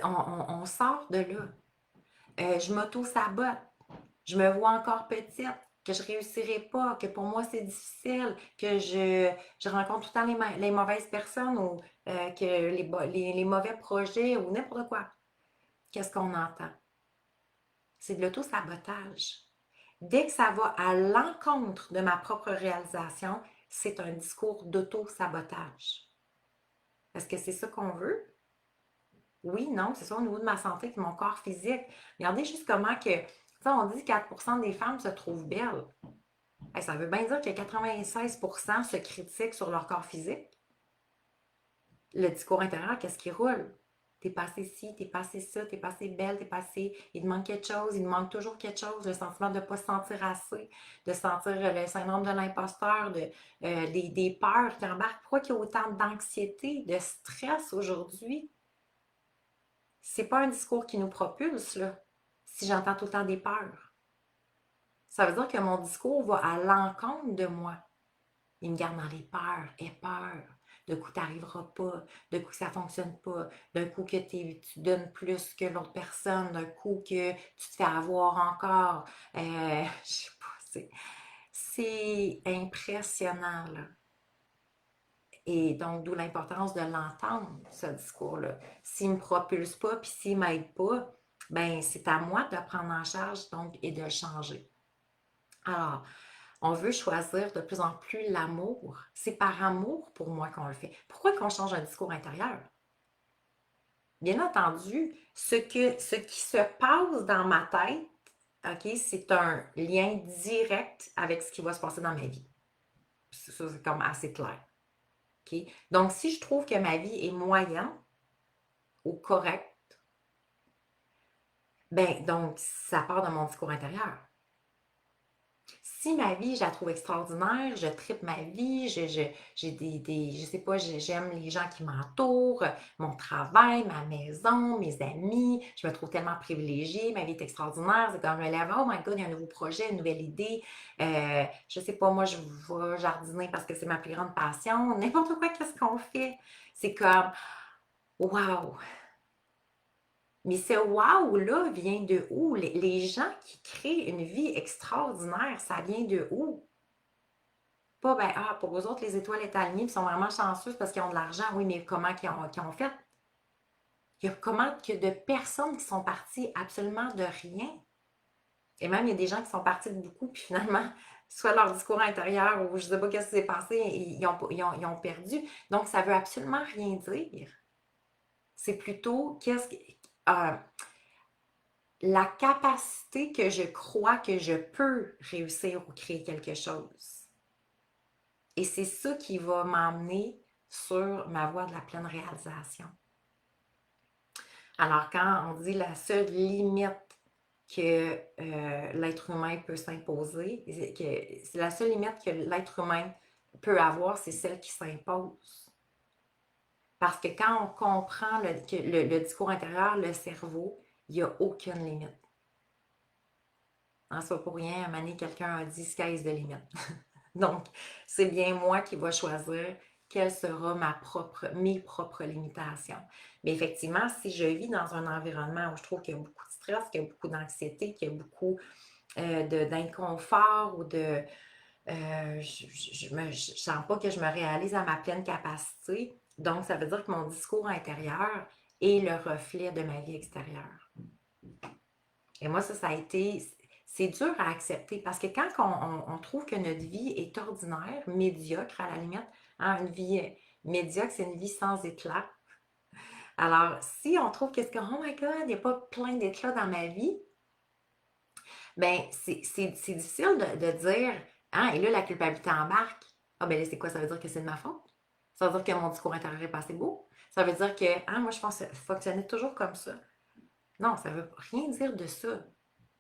On sort de là. Je m'auto-sabote. Je me vois encore petite, que je ne réussirai pas, que pour moi c'est difficile, que je rencontre tout le temps les mauvaises personnes ou que les mauvais projets ou n'importe quoi. Qu'est-ce qu'on entend? C'est de l'auto-sabotage. Dès que ça va à l'encontre de ma propre réalisation, c'est un discours d'auto-sabotage. Est-ce que c'est ça qu'on veut? Oui, non, c'est ça au niveau de ma santé, de mon corps physique. Regardez juste comment que, on dit 4% des femmes se trouvent belles. Hey, ça veut bien dire que 96% se critiquent sur leur corps physique. Le discours intérieur, qu'est-ce qui roule? T'es pas assez ci, t'es pas assez ça, t'es pas assez belle, t'es pas assez... Il te manque quelque chose, il te manque toujours quelque chose, le sentiment de ne pas se sentir assez, de sentir le syndrome de l'imposteur, des peurs qui embarquent. Pourquoi il y a autant d'anxiété, de stress aujourd'hui? C'est pas un discours qui nous propulse, là. si j'entends tout le temps des peurs? Ça veut dire que mon discours va à l'encontre de moi. Il me garde dans les peurs. Aie peur. De coup, tu n'arriveras pas. De coup, ça ne fonctionne pas. D'un coup, que tu donnes plus que l'autre personne. D'un coup, que tu te fais avoir encore. Je sais pas, c'est impressionnant, là. Et donc, d'où l'importance de l'entendre, ce discours-là. S'il ne me propulse pas, puis s'il ne m'aide pas, ben c'est à moi de prendre en charge, donc, et de le changer. Alors, on veut choisir de plus en plus l'amour. C'est par amour pour moi qu'on le fait. Pourquoi qu'on change un discours intérieur? Bien entendu, ce qui se passe dans ma tête, OK, c'est un lien direct avec ce qui va se passer dans ma vie. Ça, c'est comme assez clair. OK? Donc, si je trouve que ma vie est moyenne ou correcte, ben donc, ça part de mon discours intérieur. Si ma vie, je la trouve extraordinaire, je tripe ma vie, j'ai je sais pas, j'aime les gens qui m'entourent, mon travail, ma maison, mes amis, je me trouve tellement privilégiée, ma vie est extraordinaire, c'est comme je me lève, oh my god, il y a un nouveau projet, une nouvelle idée, je sais pas, moi je vais jardiner parce que c'est ma plus grande passion, n'importe quoi, qu'est-ce qu'on fait? C'est comme, wow! Mais ce wow-là vient de où? Les gens qui créent une vie extraordinaire, ça vient de où? Pas, ben, ah, pour eux autres, les étoiles étaient alignées, ils sont vraiment chanceux parce qu'ils ont de l'argent. Oui, mais comment qu'ils ont fait? Il y a comment que de personnes qui sont parties absolument de rien. Et même, il y a des gens qui sont partis de beaucoup, puis finalement, soit leur discours intérieur ou je ne sais pas qu'est-ce qui s'est passé, ils ont perdu. Donc, ça ne veut absolument rien dire. C'est plutôt euh, la capacité que je crois que je peux réussir ou créer quelque chose. Et c'est ça qui va m'emmener sur ma voie de la pleine réalisation. Alors, quand on dit la seule limite que l'être humain peut s'imposer, c'est la seule limite que l'être humain peut avoir, c'est celle qui s'impose. Parce que quand on comprend le discours intérieur, le cerveau, il n'y a aucune limite. En soit pour rien, à un moment donné, quelqu'un a dit sky is the limit. Donc, c'est bien moi qui vais choisir quelle sera mes propres limitations. Mais effectivement, si je vis dans un environnement où je trouve qu'il y a beaucoup de stress, qu'il y a beaucoup d'anxiété, qu'il y a beaucoup d'inconfort ou de... je ne sens pas que je me réalise à ma pleine capacité. Donc, ça veut dire que mon discours intérieur est le reflet de ma vie extérieure. Et moi, ça a été... C'est dur à accepter parce que quand on trouve que notre vie est ordinaire, médiocre à la limite, hein, une vie médiocre, c'est une vie sans éclat. Alors, si on trouve que oh my God, il n'y a pas plein d'éclats dans ma vie, ben c'est difficile de dire, hein, et là, la culpabilité embarque. Ah, ben là, c'est quoi? Ça veut dire que c'est de ma faute? Ça veut dire que mon discours intérieur est pas assez beau? Ça veut dire que, ah, moi, je pense fonctionner toujours comme ça. Non, ça veut rien dire de ça.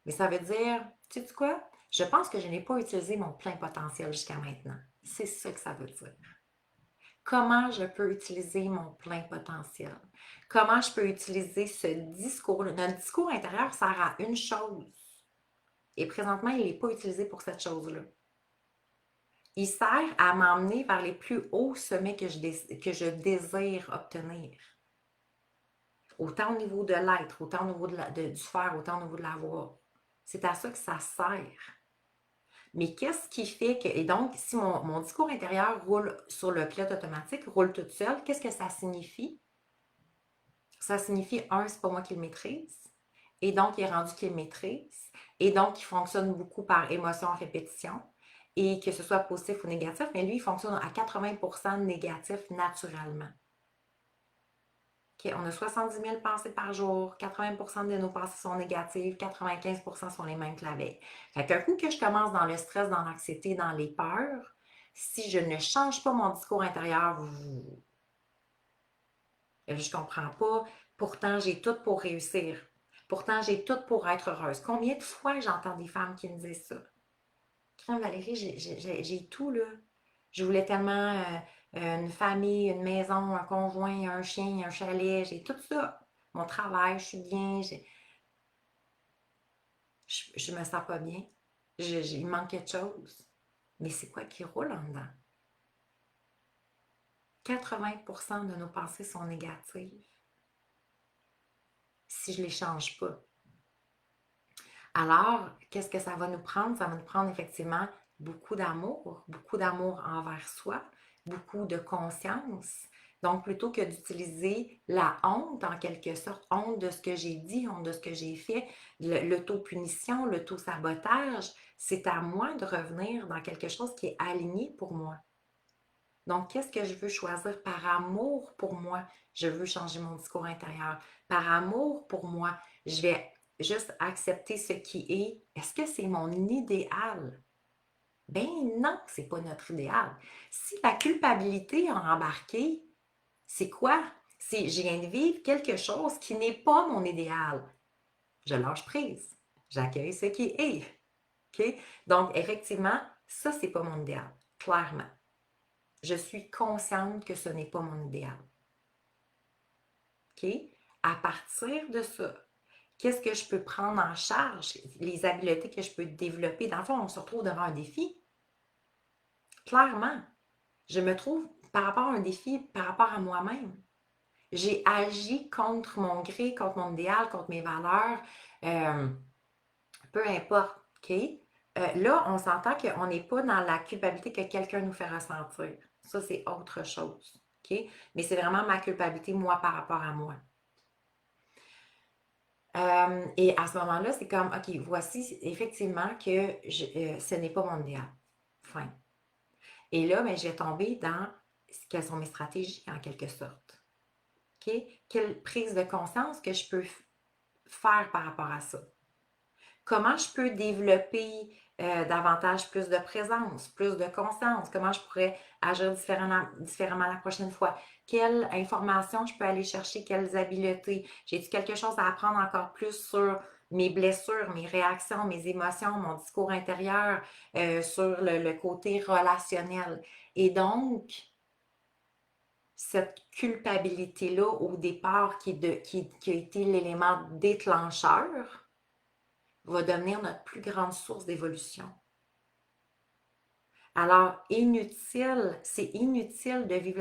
Mais ça veut dire, tu sais quoi? Je pense que je n'ai pas utilisé mon plein potentiel jusqu'à maintenant. C'est ça que ça veut dire. Comment je peux utiliser mon plein potentiel? Comment je peux utiliser ce discours-là? Notre discours intérieur sert à une chose. Et présentement, il n'est pas utilisé pour cette chose-là. Il sert à m'emmener vers les plus hauts sommets que je désire obtenir. Autant au niveau de l'être, autant au niveau du faire, autant au niveau de l'avoir. C'est à ça que ça sert. Mais qu'est-ce qui fait que... Et donc, si mon discours intérieur roule sur le pilote automatique, roule toute seule, qu'est-ce que ça signifie? Ça signifie, c'est pas moi qui le maîtrise. Et donc, il est rendu qu'il le maîtrise. Et donc, il fonctionne beaucoup par émotion, répétition. Et que ce soit positif ou négatif, mais lui, il fonctionne à 80% négatif naturellement. Okay, on a 70 000 pensées par jour, 80% de nos pensées sont négatives, 95% sont les mêmes que la veille. Fait qu'un coup que je commence dans le stress, dans l'anxiété, dans les peurs, si je ne change pas mon discours intérieur, je ne comprends pas, pourtant j'ai tout pour réussir. Pourtant j'ai tout pour être heureuse. Combien de fois j'entends des femmes qui me disent ça? Crème Valérie, j'ai tout là. Je voulais tellement une famille, une maison, un conjoint, un chien, un chalet, j'ai tout ça. Mon travail, je suis bien. je me sens pas bien, il manque quelque chose. Mais c'est quoi qui roule en dedans? 80% de nos pensées sont négatives si je ne les change pas. Alors, qu'est-ce que ça va nous prendre? Ça va nous prendre effectivement beaucoup d'amour envers soi, beaucoup de conscience. Donc, plutôt que d'utiliser la honte, en quelque sorte, honte de ce que j'ai dit, honte de ce que j'ai fait, l'auto-punition, l'auto-sabotage, c'est à moi de revenir dans quelque chose qui est aligné pour moi. Donc, qu'est-ce que je veux choisir par amour pour moi? Je veux changer mon discours intérieur. Par amour pour moi, je vais juste accepter ce qui est. Est-ce que c'est mon idéal? Ben non, c'est pas notre idéal. Si la culpabilité a embarqué, c'est quoi? C'est je viens de vivre quelque chose qui n'est pas mon idéal. Je lâche prise. J'accueille ce qui est. OK? Donc, effectivement, ça, c'est pas mon idéal, clairement. Je suis consciente que ce n'est pas mon idéal. OK? À partir de ça, qu'est-ce que je peux prendre en charge? Les habiletés que je peux développer. Dans le fond, on se retrouve devant un défi. Clairement, je me trouve par rapport à un défi, par rapport à moi-même. J'ai agi contre mon gré, contre mon idéal, contre mes valeurs, euh, peu importe. OK? Là, on s'entend qu'on n'est pas dans la culpabilité que quelqu'un nous fait ressentir. Ça, c'est autre chose. OK? Mais c'est vraiment ma culpabilité, moi, par rapport à moi. Et à ce moment-là, c'est comme, OK, voici effectivement que ce n'est pas mon idéal. Fin. Et là, ben, je vais tomber dans quelles sont mes stratégies, en quelque sorte. OK? Quelle prise de conscience que je peux faire par rapport à ça? Comment je peux développer davantage plus de présence, plus de conscience? Comment je pourrais agir différemment la prochaine fois? Quelle information je peux aller chercher? Quelles habiletés? J'ai-tu quelque chose à apprendre encore plus sur mes blessures, mes réactions, mes émotions, mon discours intérieur, sur le côté relationnel? Et donc, cette culpabilité-là, au départ, qui a été l'élément déclencheur, va devenir notre plus grande source d'évolution. Alors, c'est inutile de vivre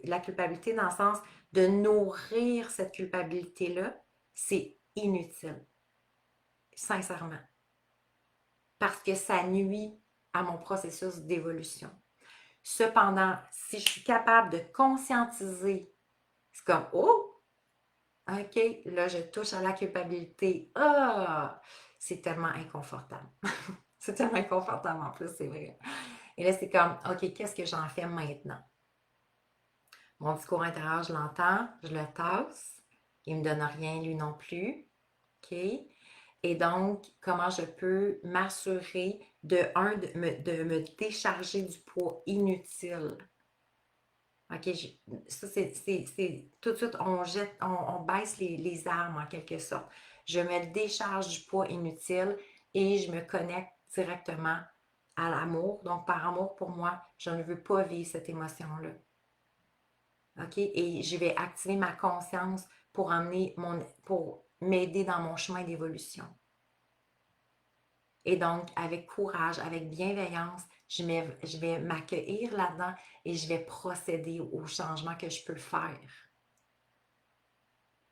la culpabilité dans le sens de nourrir cette culpabilité-là. C'est inutile, sincèrement, parce que ça nuit à mon processus d'évolution. Cependant, si je suis capable de conscientiser, c'est comme, oh, OK, là, je touche à la culpabilité. Ah, c'est tellement inconfortable. C'est tellement inconfortable en plus, c'est vrai. Et là, c'est comme, OK, qu'est-ce que j'en fais maintenant? Mon discours intérieur, je l'entends, je le tasse. Il ne me donne rien, lui non plus. OK? Et donc, comment je peux m'assurer de me décharger du poids inutile? OK, ça, c'est tout de suite, on baisse les armes en quelque sorte. Je me décharge du poids inutile et je me connecte directement à l'amour. Donc, par amour pour moi, je ne veux pas vivre cette émotion-là. OK? Et je vais activer ma conscience pour m'aider dans mon chemin d'évolution. Et donc, avec courage, avec bienveillance, je vais m'accueillir là-dedans et je vais procéder au changement que je peux faire.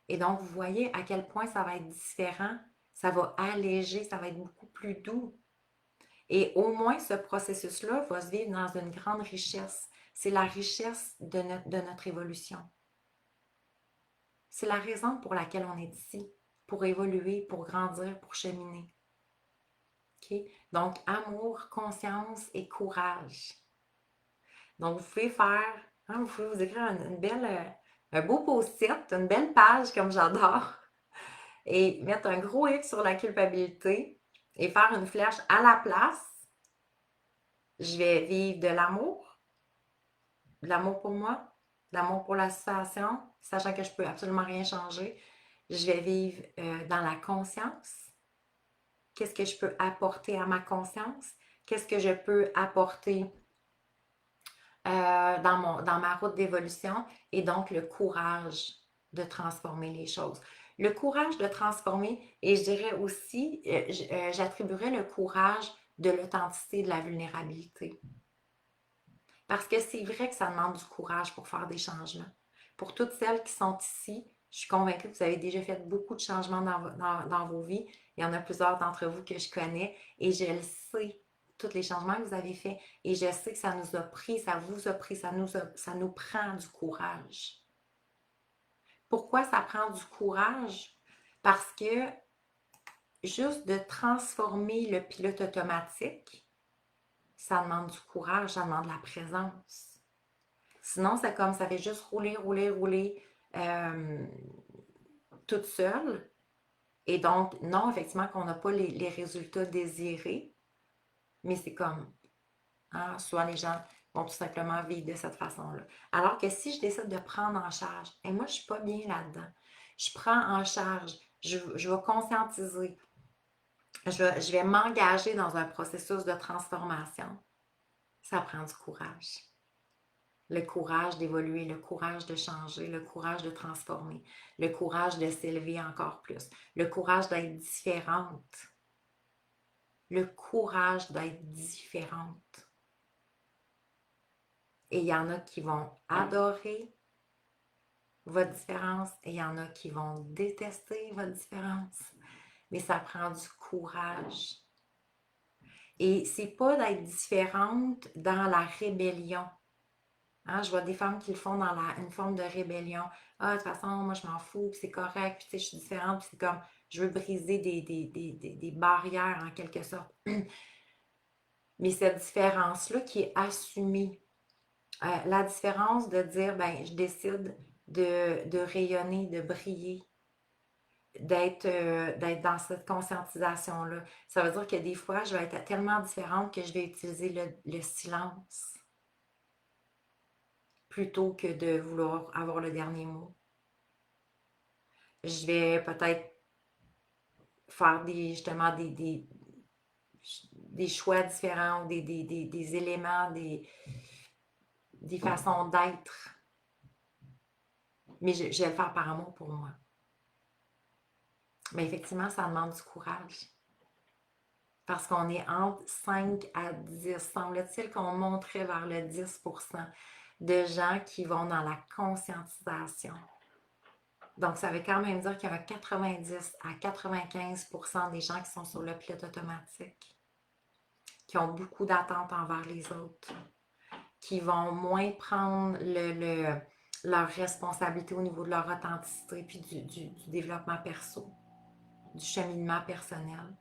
Et donc, vous voyez à quel point ça va être différent, ça va alléger, ça va être beaucoup plus doux. Et au moins, ce processus-là va se vivre dans une grande richesse. C'est la richesse de notre évolution. C'est la raison pour laquelle on est ici, pour évoluer, pour grandir, pour cheminer. Okay? Donc, amour, conscience et courage. Donc, vous pouvez faire, vous pouvez vous écrire un beau post-it, une belle page comme j'adore, et mettre un gros X sur la culpabilité et faire une flèche à la place. Je vais vivre de l'amour pour moi, de l'amour pour la situation, sachant que je peux absolument rien changer. Je vais vivre dans la conscience. Qu'est-ce que je peux apporter à ma conscience? Qu'est-ce que je peux apporter dans ma route d'évolution? Et donc, le courage de transformer les choses. Le courage de transformer, et je dirais aussi, j'attribuerais le courage de l'authenticité, de la vulnérabilité. Parce que c'est vrai que ça demande du courage pour faire des changements. Pour toutes celles qui sont ici, je suis convaincue que vous avez déjà fait beaucoup de changements dans vos vies. Il y en a plusieurs d'entre vous que je connais et je le sais, tous les changements que vous avez faits, et je sais que ça nous a pris, ça vous a pris, ça nous prend du courage. Pourquoi ça prend du courage? Parce que juste de transformer le pilote automatique, ça demande du courage, ça demande de la présence. Sinon, c'est comme ça fait juste rouler euh, toute seule. Et donc, non, effectivement, qu'on n'a pas les résultats désirés, mais c'est comme, hein, soit les gens vont tout simplement vivre de cette façon-là. Alors que si je décide de prendre en charge, et moi, je ne suis pas bien là-dedans, je prends en charge, je vais conscientiser, je vais m'engager dans un processus de transformation, ça prend du courage. Le courage d'évoluer, le courage de changer, le courage de transformer, le courage de s'élever encore plus, le courage d'être différente, le courage d'être différente. Et il y en a qui vont adorer votre différence et il y en a qui vont détester votre différence. Mais ça prend du courage. Et c'est pas d'être différente dans la rébellion. Hein, je vois des femmes qui le font dans une forme de rébellion. Ah, de toute façon, moi, je m'en fous, puis c'est correct, puis tu sais, je suis différente, puis c'est comme, je veux briser des barrières en quelque sorte. Mais cette différence-là qui est assumée, la différence de dire, ben, je décide de rayonner, de briller, d'être dans cette conscientisation-là. Ça veut dire que des fois, je vais être tellement différente que je vais utiliser le silence plutôt que de vouloir avoir le dernier mot. Je vais peut-être faire justement des choix différents, des éléments, des façons d'être. Mais je vais le faire par amour pour moi. Mais effectivement, ça demande du courage. Parce qu'on est entre 5 à 10. Semble-t-il qu'on monterait vers le 10% de gens qui vont dans la conscientisation. Donc, ça veut quand même dire qu'il y a 90 à 95% des gens qui sont sur le pilote automatique, qui ont beaucoup d'attentes envers les autres, qui vont moins prendre leur responsabilité au niveau de leur authenticité puis du développement perso, du cheminement personnel.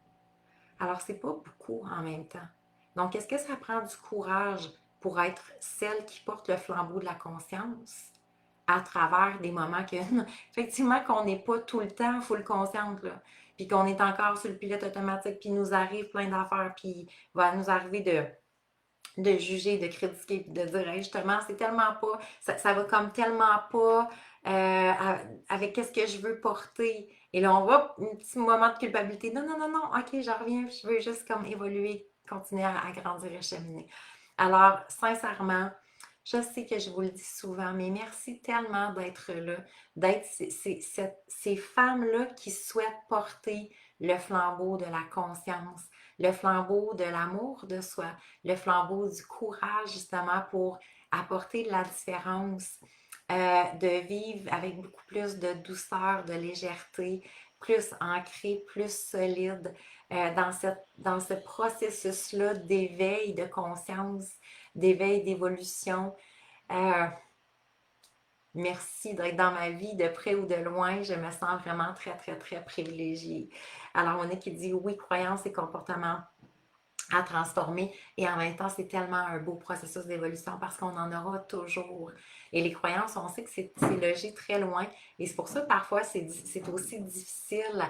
Alors, c'est pas beaucoup en même temps. Donc, est-ce que ça prend du courage pour être celle qui porte le flambeau de la conscience à travers des moments que, effectivement, qu'on n'est pas tout le temps full consciente, là, puis qu'on est encore sur le pilote automatique, puis il nous arrive plein d'affaires, puis il va nous arriver de juger, de critiquer, puis de dire, hey, justement, c'est tellement pas, ça va comme tellement pas avec qu'est-ce que je veux porter. Et là, on va, un petit moment de culpabilité. Non, non, non, non, ok, j'en reviens, je veux juste comme évoluer, continuer à grandir et cheminer. Alors, sincèrement, je sais que je vous le dis souvent, mais merci tellement d'être là, d'être ces femmes-là qui souhaitent porter le flambeau de la conscience, le flambeau de l'amour de soi, le flambeau du courage justement pour apporter de la différence, de vivre avec beaucoup plus de douceur, de légèreté, plus ancré, plus solide dans ce processus-là d'éveil de conscience, d'éveil d'évolution. Euh, Merci d'être dans ma vie de près ou de loin. Je me sens vraiment très, très, très privilégiée. Alors, Monique qui dit oui, croyances et comportements à transformer. Et en même temps, c'est tellement un beau processus d'évolution parce qu'on en aura toujours. Et les croyances, on sait que c'est logé très loin. Et c'est pour ça que parfois, c'est aussi difficile.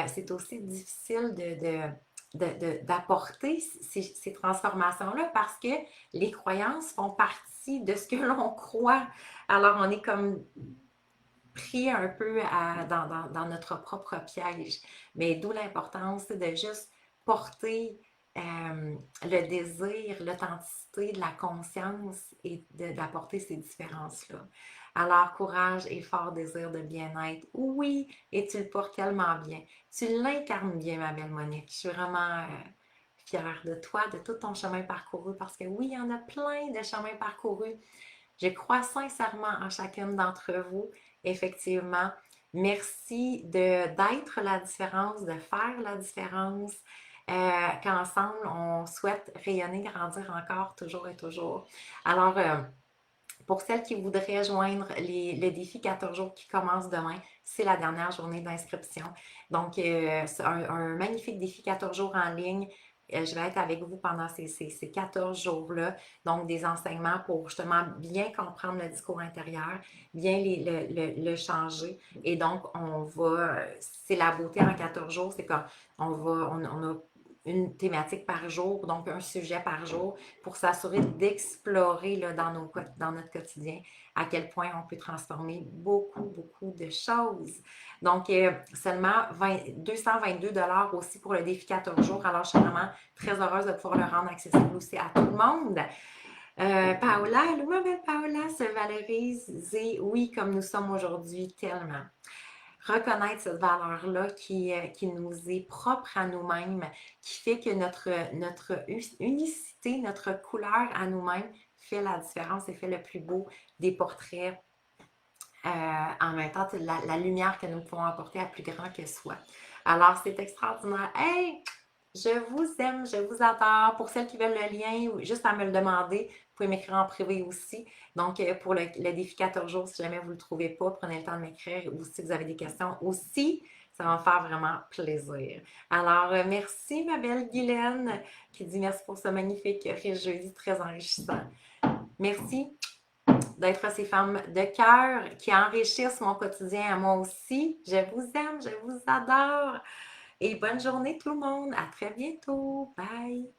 C'est aussi difficile d'apporter ces transformations-là parce que les croyances font partie de ce que l'on croit. Alors, on est comme pris un peu dans notre propre piège. Mais d'où l'importance de juste porter le désir, l'authenticité de la conscience et d'apporter ces différences-là. Alors, courage et fort désir de bien-être. Oui, et tu le portes tellement bien. Tu l'incarnes bien, ma belle Monique. Je suis vraiment fière de toi, de tout ton chemin parcouru, parce que oui, il y en a plein de chemins parcourus. Je crois sincèrement en chacune d'entre vous. Effectivement, merci d'être la différence, de faire la différence, qu'ensemble, on souhaite rayonner, grandir encore, toujours et toujours. Alors, pour celles qui voudraient joindre le défi 14 jours qui commence demain, c'est la dernière journée d'inscription. Donc, c'est un magnifique défi 14 jours en ligne. Je vais être avec vous pendant ces 14 jours-là. Donc, des enseignements pour justement bien comprendre le discours intérieur, bien le changer. Et donc, c'est la beauté en 14 jours, c'est on a une thématique par jour, donc un sujet par jour, pour s'assurer d'explorer là, dans notre quotidien à quel point on peut transformer beaucoup, beaucoup de choses. Donc, seulement 222 aussi pour le défi 14 jours. Alors, je suis vraiment très heureuse de pouvoir le rendre accessible aussi à tout le monde. Paola, allô ma belle Paola, se valoriser, oui, comme nous sommes aujourd'hui, tellement reconnaître cette valeur-là qui nous est propre à nous-mêmes, qui fait que notre unicité, notre couleur à nous-mêmes fait la différence et fait le plus beau des portraits. En même temps, la lumière que nous pouvons apporter à plus grand que soi. Alors, c'est extraordinaire. Hey! Je vous aime, je vous adore. Pour celles qui veulent le lien, juste à me le demander, vous pouvez m'écrire en privé aussi. Donc, pour le défi 14 jours, si jamais vous ne le trouvez pas, prenez le temps de m'écrire ou si vous avez des questions aussi, ça va me faire vraiment plaisir. Alors, merci ma belle Guylaine qui dit merci pour ce magnifique riche jeudi très enrichissant. Merci d'être ces femmes de cœur qui enrichissent mon quotidien à moi aussi. Je vous aime, je vous adore. Et bonne journée tout le monde. À très bientôt. Bye.